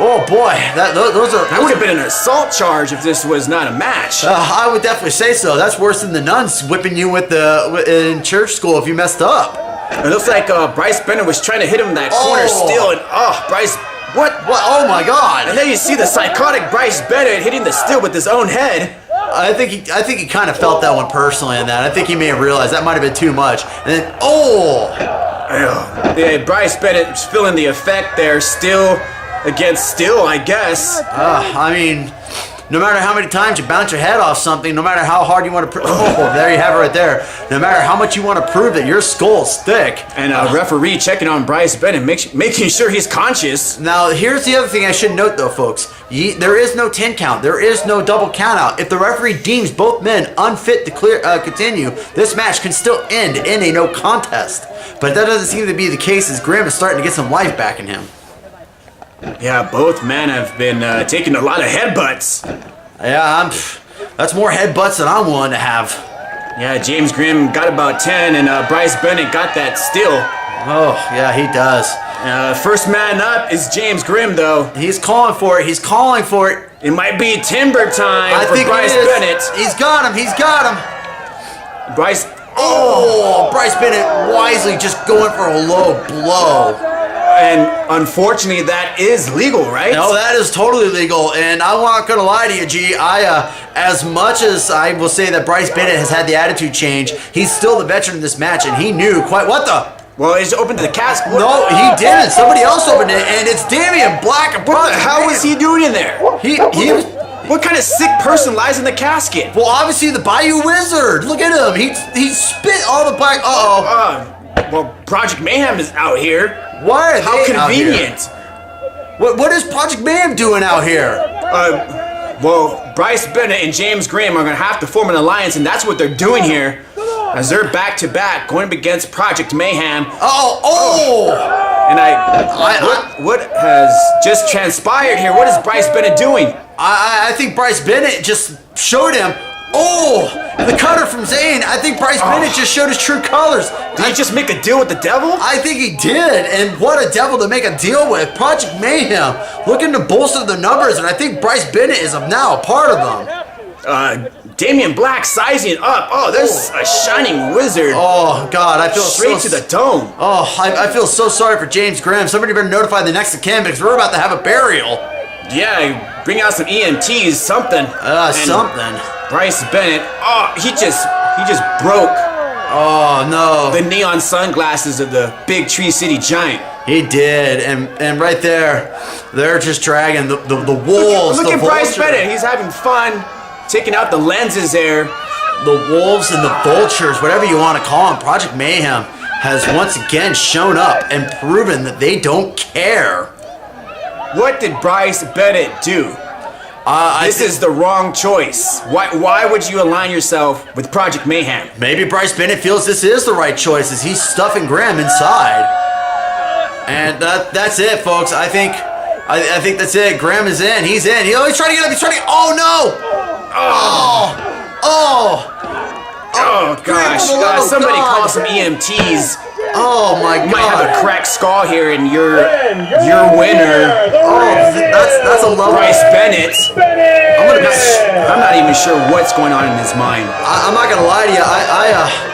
Oh boy, that would have been an assault charge if this was not a match. I would definitely say so. That's worse than the nuns whipping you in church school if you messed up. It looks like Bryce Bennett was trying to hit him in that corner still, and Bryce, what? Oh my God! And then you see the psychotic Bryce Bennett hitting the still with his own head. I think he kind of felt that one personally in that. I think he may have realized that might have been too much. And then yeah, Bryce Bennett's feeling the effect there still. Against Still, I guess. I mean, no matter how many times you bounce your head off something, no matter how hard you want to prove, there you have it right there. No matter how much you want to prove that your skull's thick. And a referee checking on Bryce Bennett, making sure he's conscious. Now, here's the other thing I should note though, folks. There is no 10 count. There is no double count out. If the referee deems both men unfit to continue, this match can still end in a no contest. But that doesn't seem to be the case as Grimm is starting to get some life back in him. Yeah, both men have been taking a lot of headbutts. Yeah, that's more headbutts than I'm willing to have. Yeah, James Grimm got about 10, and Bryce Bennett got that still. Oh, yeah, he does. First man up is James Grimm, though. He's calling for it. He's calling for it. It might be timber time for Bryce Bennett. He's got him. He's got him. Bryce. Bryce Bennett wisely just going for a low blow. And unfortunately, that is legal, right? No, that is totally legal. And I'm not going to lie to you, G. As much as I will say that Bryce Bennett has had the attitude change, he's still the veteran in this match, and he knew quite what the... Well, he's opened the casket. No, he didn't. Somebody else opened it, and it's Damien Black. What the hell was he doing in there? He was... What kind of sick person lies in the casket? Well, obviously the Bayou Wizard. Look at him. He spit all the black... Well, Project Mayhem is out here. Why are they How convenient. Out here? What is Project Mayhem doing out here? Well, Bryce Bennett and James Grimm are going to have to form an alliance, and that's what they're doing here. As they're back-to-back, going up against Project Mayhem. And what has just transpired here? What is Bryce Bennett doing? I think Bryce Bennett just showed him, Oh, the cutter from Zane. I think Bryce Bennett just showed his true colors. Did he just make a deal with the devil? I think he did, and what a devil to make a deal with. Project Mayhem looking to bolster the numbers, and I think Bryce Bennett is now a part of them. Damien Black sizing it up. Oh, there's a shining wizard. Oh, God, I feel straight to the dome. Oh, I feel so sorry for James Grimm. Somebody better notify the next of kin because we're about to have a burial. Yeah, bring out some EMTs, something. Something. Bryce Bennett. Oh, he just broke. Oh, no. The neon sunglasses of the Big Tree City Giant. He did, and right there, they're just dragging the wolves. Look at Bryce Bennett. He's having fun, taking out the lenses there. The wolves and the vultures, whatever you want to call them. Project Mayhem has once again shown up and proven that they don't care. What did Bryce Bennett do? This is the wrong choice. Why would you align yourself with Project Mayhem? Maybe Bryce Bennett feels this is the right choice as he's stuffing Grimm inside. And that's it, folks. I think that's it. Grimm is in. He's in. He's trying to get up. He's trying to get... Oh, no! Oh gosh. Somebody call some EMTs. Oh my God! You might have a cracked skull here, and your winner. That's a low. Bryce Bennett. I'm not even sure what's going on in his mind. I'm not gonna lie to you.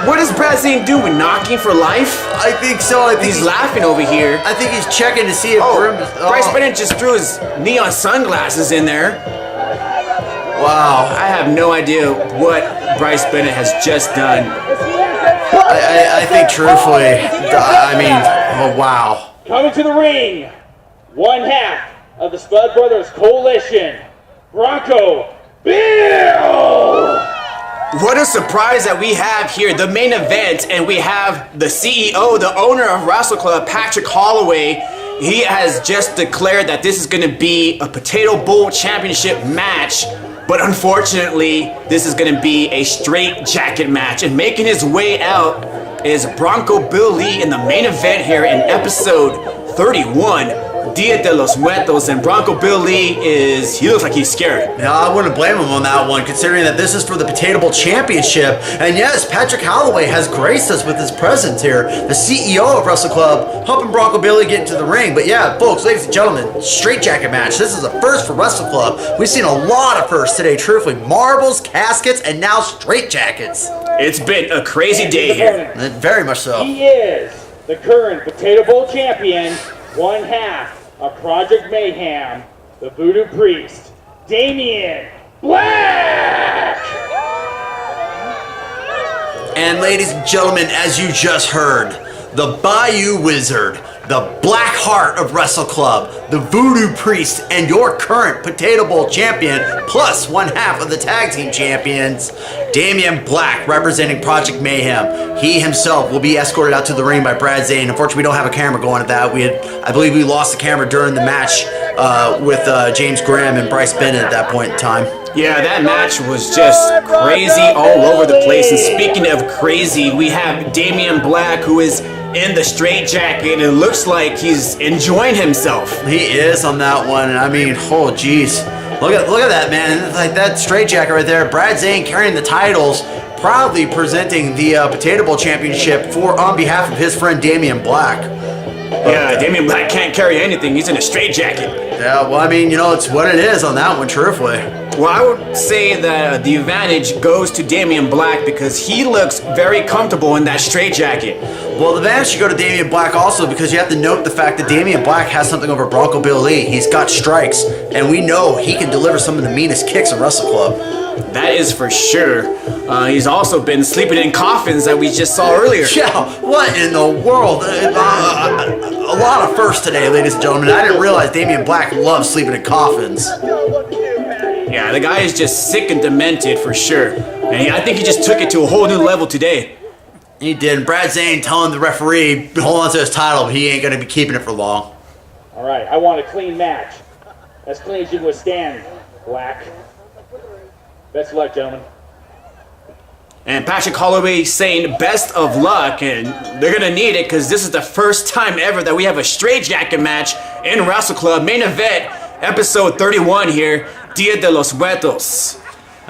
What does Brad Zane do? Knocking for life? I think so. I think he's laughing over here. I think he's checking to see if Grimm is. Bryce Bennett just threw his neon sunglasses in there. Wow. I have no idea what Bryce Bennett has just done. I think truthfully, oh wow. Coming to the ring, one half of the Spud Brothers Coalition, Bronco Bill! What a surprise that we have here, the main event, and we have the CEO, the owner of Wrestle Club, Patrick Holloway. He has just declared that this is going to be a Potato Bowl Championship match. But unfortunately, this is going to be a straight jacket match. And making his way out is Bronco Bill Lee in the main event here in episode 31. Dia de los Muertos, and Bronco Bill Lee he looks like he's scared. Yeah, I wouldn't blame him on that one, considering that this is for the Potato Bowl Championship. And yes, Patrick Holloway has graced us with his presence here, the CEO of Wrestle Club, helping Bronco Billy get into the ring. But yeah, folks, ladies and gentlemen, straight jacket match. This is a first for Wrestle Club. We've seen a lot of firsts today, truthfully. Marbles, caskets, and now straight jackets. It's been a crazy day here. Very much so. He is the current Potato Bowl champion, one half of Project Mayhem, the Voodoo Priest, Damien Black! And ladies and gentlemen, as you just heard, the Bayou Wizard, the Black Heart of Wrestle Club, the Voodoo Priest, and your current Potato Bowl champion, plus one half of the tag team champions, Damien Black, representing Project Mayhem. He himself will be escorted out to the ring by Brad Zane. Unfortunately, we don't have a camera going at that. I believe we lost the camera during the match with James Grimm and Bryce Bennett at that point in time. Yeah, that match was just crazy all over the place. And speaking of crazy, we have Damien Black, who is in the straight jacket, and it looks like he's enjoying himself. He is on that one, and I mean, oh geez, look at that, man. Like that straight jacket right there. Brad Zane carrying the titles, proudly presenting the Potato Bowl Championship on behalf of his friend Damien Black. Yeah, Damien Black can't carry anything. He's in a straight jacket. Yeah, well, I mean, it's what it is on that one, truthfully. Well, I would say that the advantage goes to Damien Black because he looks very comfortable in that straight jacket. Well, the advantage should go to Damien Black also because you have to note the fact that Damien Black has something over Bronco Bill Lee. He's got strikes, and we know he can deliver some of the meanest kicks in Wrestle Club. That is for sure. He's also been sleeping in coffins that we just saw earlier. Yeah, what in the world? A lot of firsts today, ladies and gentlemen. I didn't realize Damien Black loves sleeping in coffins. Yeah, the guy is just sick and demented for sure. And I think he just took it to a whole new level today. He did. And Brad Zane telling the referee, hold on to his title, but he ain't going to be keeping it for long. All right, I want a clean match. As clean as you can withstand, Black. Best of luck, gentlemen. And Patrick Holloway saying best of luck, and they're going to need it because this is the first time ever that we have a straight jacket match in Wrestle Club. Main event, episode 31 here, Dia de los Muertos.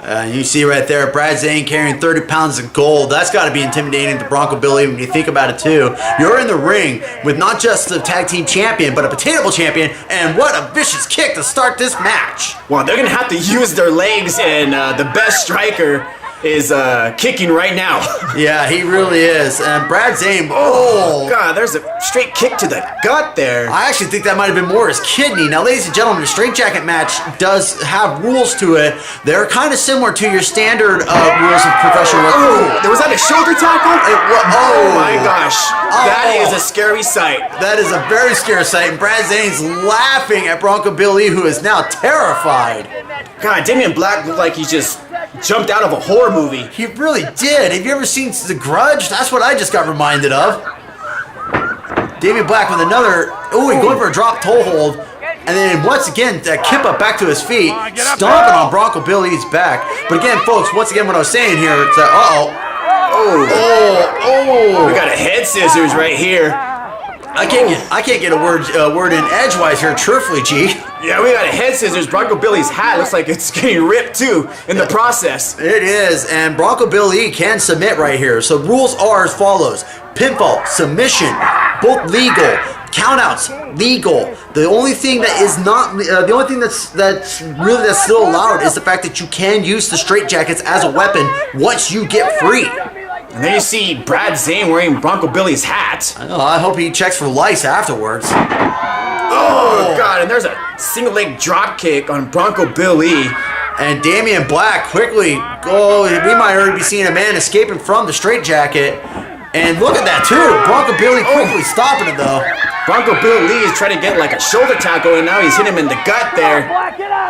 You see right there, Brad Zane carrying 30 pounds of gold. That's got to be intimidating to Bronco Billy when you think about it too. You're in the ring with not just the tag team champion, but a potato bowl champion, and what a vicious kick to start this match. Well, they're going to have to use their legs, and the best striker is kicking right now. Yeah, he really is. And Brad Zane, oh God, there's a straight kick to the gut there. I actually think that might have been more his kidney. Now, ladies and gentlemen, the straight jacket match does have rules to it. They're kind of similar to your standard rules of professional wrestling. Oh, was that a shoulder tackle? Oh my gosh, that is a scary sight. That is a very scary sight, and Brad Zane's laughing at Bronco Billy, who is now terrified. God, Damien Black looked like he just jumped out of a horror movie. He really did. Have you ever seen The Grudge? That's what I just got reminded of. Damien Black with another, he's going for a drop toe hold. And then once again, that kip up back to his feet, stomping on Bronco Billy's back. But again, folks, once again, what I was saying here, it's We got a head scissors right here. I can't get a word in edgewise here, truthfully, G. Yeah, we got a head scissors. Bronco Billy's hat looks like it's getting ripped too in the process. It is, and Bronco Billy can submit right here. So rules are as follows: pinfall, submission, both legal. Countouts, legal. The only thing that is not, the only thing that's still allowed is the fact that you can use the straitjackets as a weapon once you get free. And then you see Brad Zane wearing Bronco Billy's hat. I hope he checks for lice afterwards. Oh God! And there's a single leg drop kick on Bronco Billy. And Damien Black quickly, we might already be seeing a man escaping from the straitjacket. And look at that too, Bronco Billy quickly stopping it though. Bronco Billy is trying to get like a shoulder tackle, and now he's hit him in the gut there.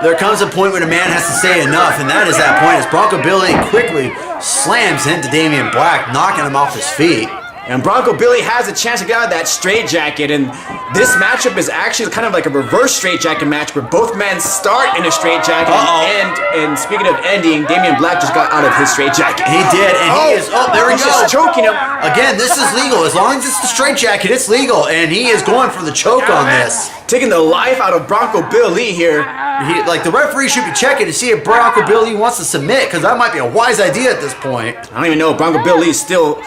There comes a point when a man has to say enough, and that is that point as Bronco Billy quickly slams into Damien Black, knocking him off his feet. And Bronco Billy has a chance to get out of that straitjacket, and this matchup is actually kind of like a reverse straitjacket match where both men start in a straitjacket and end. And speaking of ending, Damien Black just got out of his straitjacket. He did, and there we go. He's just choking him. Again, this is legal. As long as it's the straitjacket, it's legal, and he is going for the choke on this. Taking the life out of Bronco Billy here. The referee should be checking to see if Bronco Billy wants to submit, because that might be a wise idea at this point. I don't even know if Bronco Billy is still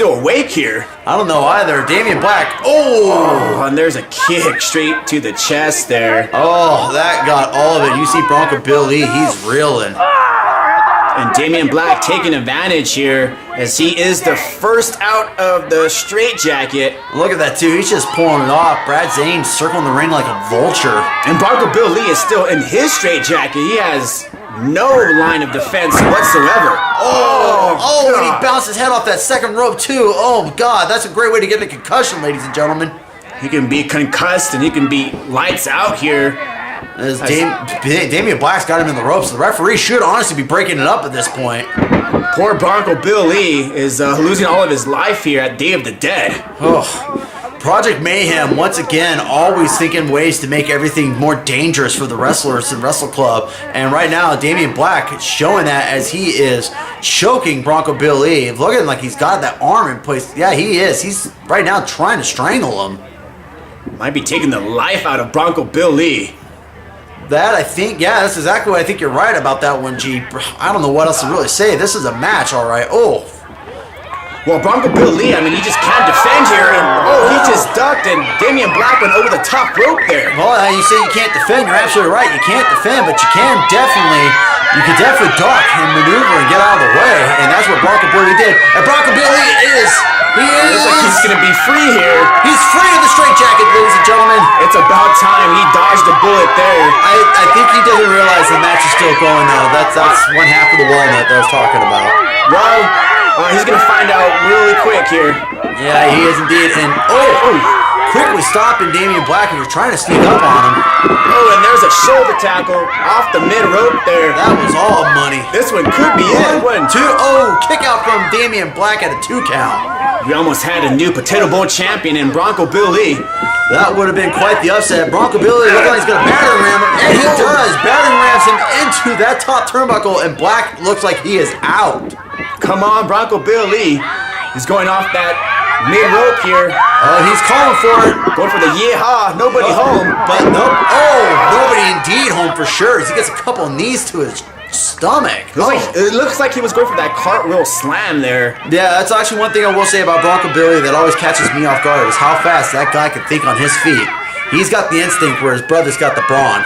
awake here. I don't know either. Damien Black. And there's a kick straight to the chest there. Oh, that got all of it. You see Bronco Billy, he's reeling. And Damien Black taking advantage here as he is the first out of the straitjacket. Look at that too. He's just pulling it off. Brad Zane circling the ring like a vulture. And Bronco Billy is still in his straitjacket. He has no line of defense whatsoever. And he bounced his head off that second rope too. Oh God, that's a great way to get a concussion, ladies and gentlemen. He can be concussed and he can be lights out here. As Damien Black's got him in the ropes. The referee should honestly be breaking it up at this point. Poor Bronco Billy is losing all of his life here at Day of the Dead. Project Mayhem, once again, always thinking ways to make everything more dangerous for the wrestlers and Wrestle Club. And right now, Damien Black is showing that as he is choking Bronco Billy. Looking like he's got that arm in place. Yeah, he is. He's right now trying to strangle him. Might be taking the life out of Bronco Billy. That, I think, yeah, that's exactly what I think you're right about that one, G. I don't know what else to really say. This is a match, all right. Well, Bronco Billy, I mean, he just can't defend here, and he just ducked, and Damien Black went over the top rope there. Well, you say you can't defend, you're absolutely right. You can't defend, but you can definitely duck and maneuver and get out of the way, and that's what Bronco Billy did. And Bronco Billy looks like he's going to be free here. He's free of the straitjacket, ladies and gentlemen. It's about time. He dodged a bullet there. I think he doesn't realize the match is still going, though. That's one half of the walnut that I was talking about. Well, he's going to find out really quick here. Yeah, he is indeed. And quickly stopping Damien Black, and you're trying to sneak up on him. And there's a shoulder tackle off the mid rope there. That was all money. This one could be it. 1, 2. Kick out from Damien Black at a 2 count. We almost had a new Potato Bowl champion in Bronco Billy. That would have been quite the upset. Bronco Billy looks like he's going to battering ram him, and he does. Battering rams him into that top turnbuckle, and Black looks like he is out. Come on, Bronco Billy. He's going off that mid rope here. He's calling for it. Going for the yeehaw. Nobody home. But nope. Nobody indeed home for sure. As he gets a couple of knees to his stomach. It looks like he was going for that cartwheel slam there. Yeah, that's actually one thing I will say about Bronco Billy that always catches me off guard is how fast that guy can think on his feet. He's got the instinct where his brother's got the brawn.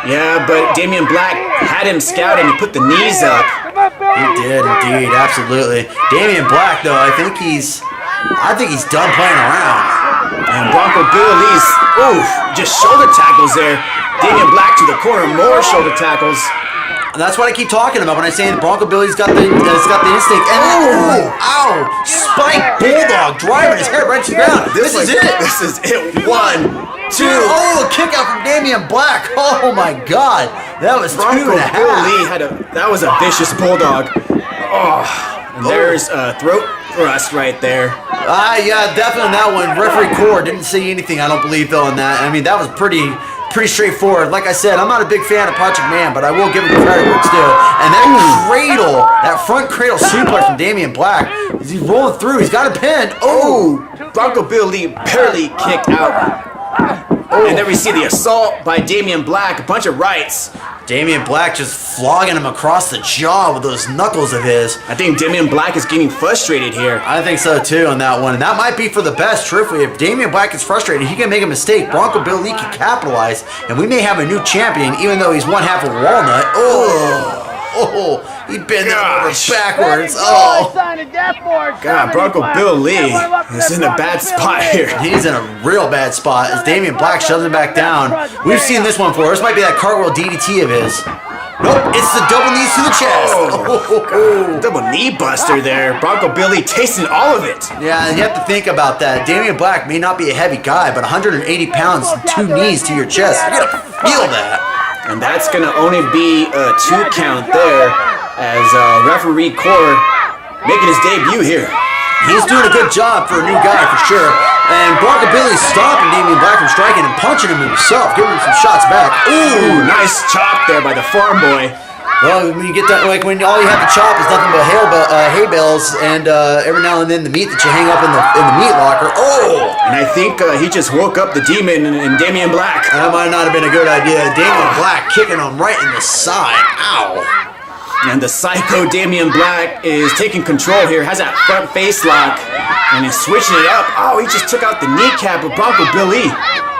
Yeah, but Damien Black had him scout and he put the knees up. He did indeed, absolutely. Damien Black, though, I think he's done playing around. And Bronco Billy's, just shoulder tackles there. Damien Black to the corner, more shoulder tackles. And that's what I keep talking about when I say Bronco Billy's got the instinct. And spike bulldog driving his head right to the ground. This is it. This is it. 1, 2. A kick out from Damien Black. Oh my God, that was Bronco 2.5. Billy that was a vicious bulldog. And there's a throat thrust right there. Yeah, definitely on that one. Referee Core didn't say anything, I don't believe, though, on that. I mean, that was pretty straightforward. Like I said, I'm not a big fan of Project Man, but I will give him credit where it's due. And that front cradle suplex from Damien Black, as he's rolling through, he's got a pin. Bronco Billy barely kicked out. And then we see the assault by Damien Black, a bunch of rights. Damien Black just flogging him across the jaw with those knuckles of his. I think Damien Black is getting frustrated here. I think so too on that one. And that might be for the best, truthfully. If Damien Black is frustrated, he can make a mistake. Bronco Billy can capitalize, and we may have a new champion, even though he's one half a walnut. He bent over backwards. God, Bronco Billy is in a bad spot here. He's in a real bad spot as Damien Black shoves him back down. We've seen this one before. This might be that cartwheel DDT of his. Nope, it's the double knees to the chest. Double knee buster there. Bronco Billy tasting all of it. Yeah, and you have to think about that. Damien Black may not be a heavy guy, but 180 pounds and 2 knees to your chest. You're gonna feel that. And that's gonna only be a 2 count there as referee Core making his debut here. He's doing a good job for a new guy for sure. And Bronco Billy's stopping Damien Black from striking and punching him himself, giving him some shots back. Nice chop there by the farm boy. Well, when you get that, like when all you have to chop is nothing but hay bales and every now and then the meat that you hang up in the meat locker. And I think he just woke up the demon in Damien Black. That might not have been a good idea. Damien Black kicking him right in the side. Ow. And the psycho Damien Black is taking control here, has that front face lock, and he's switching it up. He just took out the kneecap of Bronco Billy.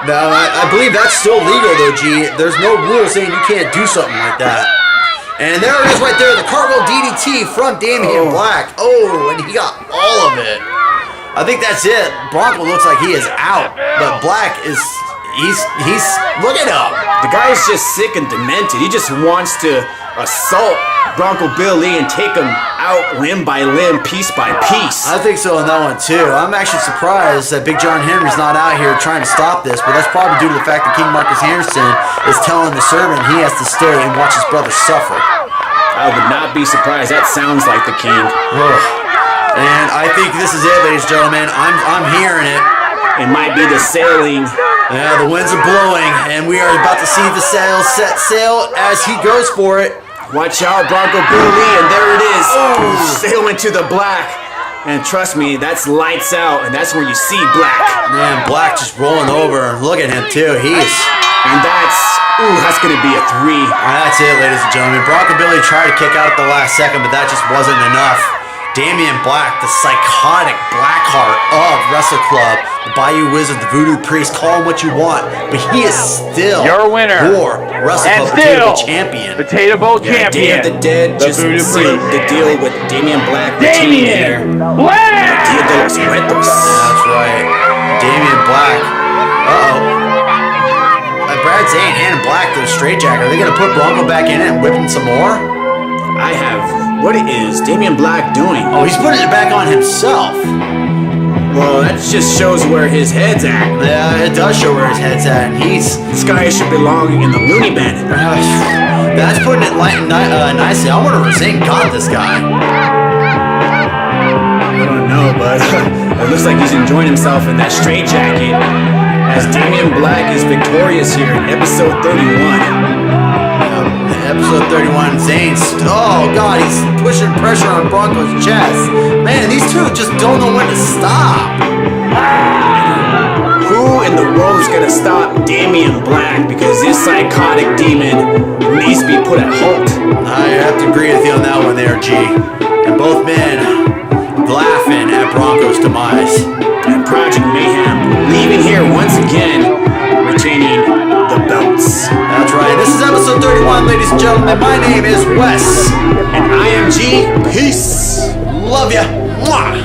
Now, I believe that's still legal though, G. There's no rule saying you can't do something like that. And there it is right there, the cartwheel DDT from Damien Black. And he got all of it. I think that's it. Bronco looks like he is out, but Black is, he's look at him. The guy is just sick and demented. He just wants to assault Bronco Billy and take him out limb by limb, piece by piece. I think so on that one too. I'm actually surprised that Big John Henry's not out here trying to stop this, but that's probably due to the fact that King Marcus Anderson is telling the servant he has to stay and watch his brother suffer. I would not be surprised. That sounds like the King. And I think this is it, ladies and gentlemen. I'm hearing it. It might be the sailing. Yeah, the winds are blowing, and we are about to see the sail set sail as he goes for it. Watch out, Bronco Billy, and there it is. Sail into the black. And trust me, that's lights out, and that's where you see Black. Man, Black just rolling over. Look at him, too. And that's going to be a 3. That's it, ladies and gentlemen. Bronco Billy tried to kick out at the last second, but that just wasn't enough. Damien Black, the psychotic Blackheart of Wrestle Club, the Bayou Wizard, the Voodoo Priest, call him what you want, but he is still your winner, your Wrestle Club Potato Bowl champion. Potato Bowl champion. Day of the Dead just sealed the deal with Damien Black. Damien Black! Dia de los Muertos. That's right. Damien Black. Brad Zane and Black, the straightjacket. Are they going to put Bronco back in it and whip him some more? What is Damien Black doing? He's putting it back on himself. Well, that just shows where his head's at. Yeah, it does show where his head's at. This guy should belong in the loony bin. That's putting it nicely. I wonder if Zane got this guy. I don't know, but it looks like he's enjoying himself in that straitjacket as Damien Black is victorious here in episode 31. Episode 31, Zane's, God, he's pushing pressure on Bronco's chest. Man, these two just don't know when to stop. Who in the world is going to stop Damien Black? back because this psychotic demon needs to be put at halt. I have to agree with you on that one there, G. And both men laughing at Bronco's demise. And Project Mayhem leaving here once again, retaining the belts. That's right. This is episode 31, ladies and gentlemen. My name is Wes. And I am G. Peace. Love ya. Mwah.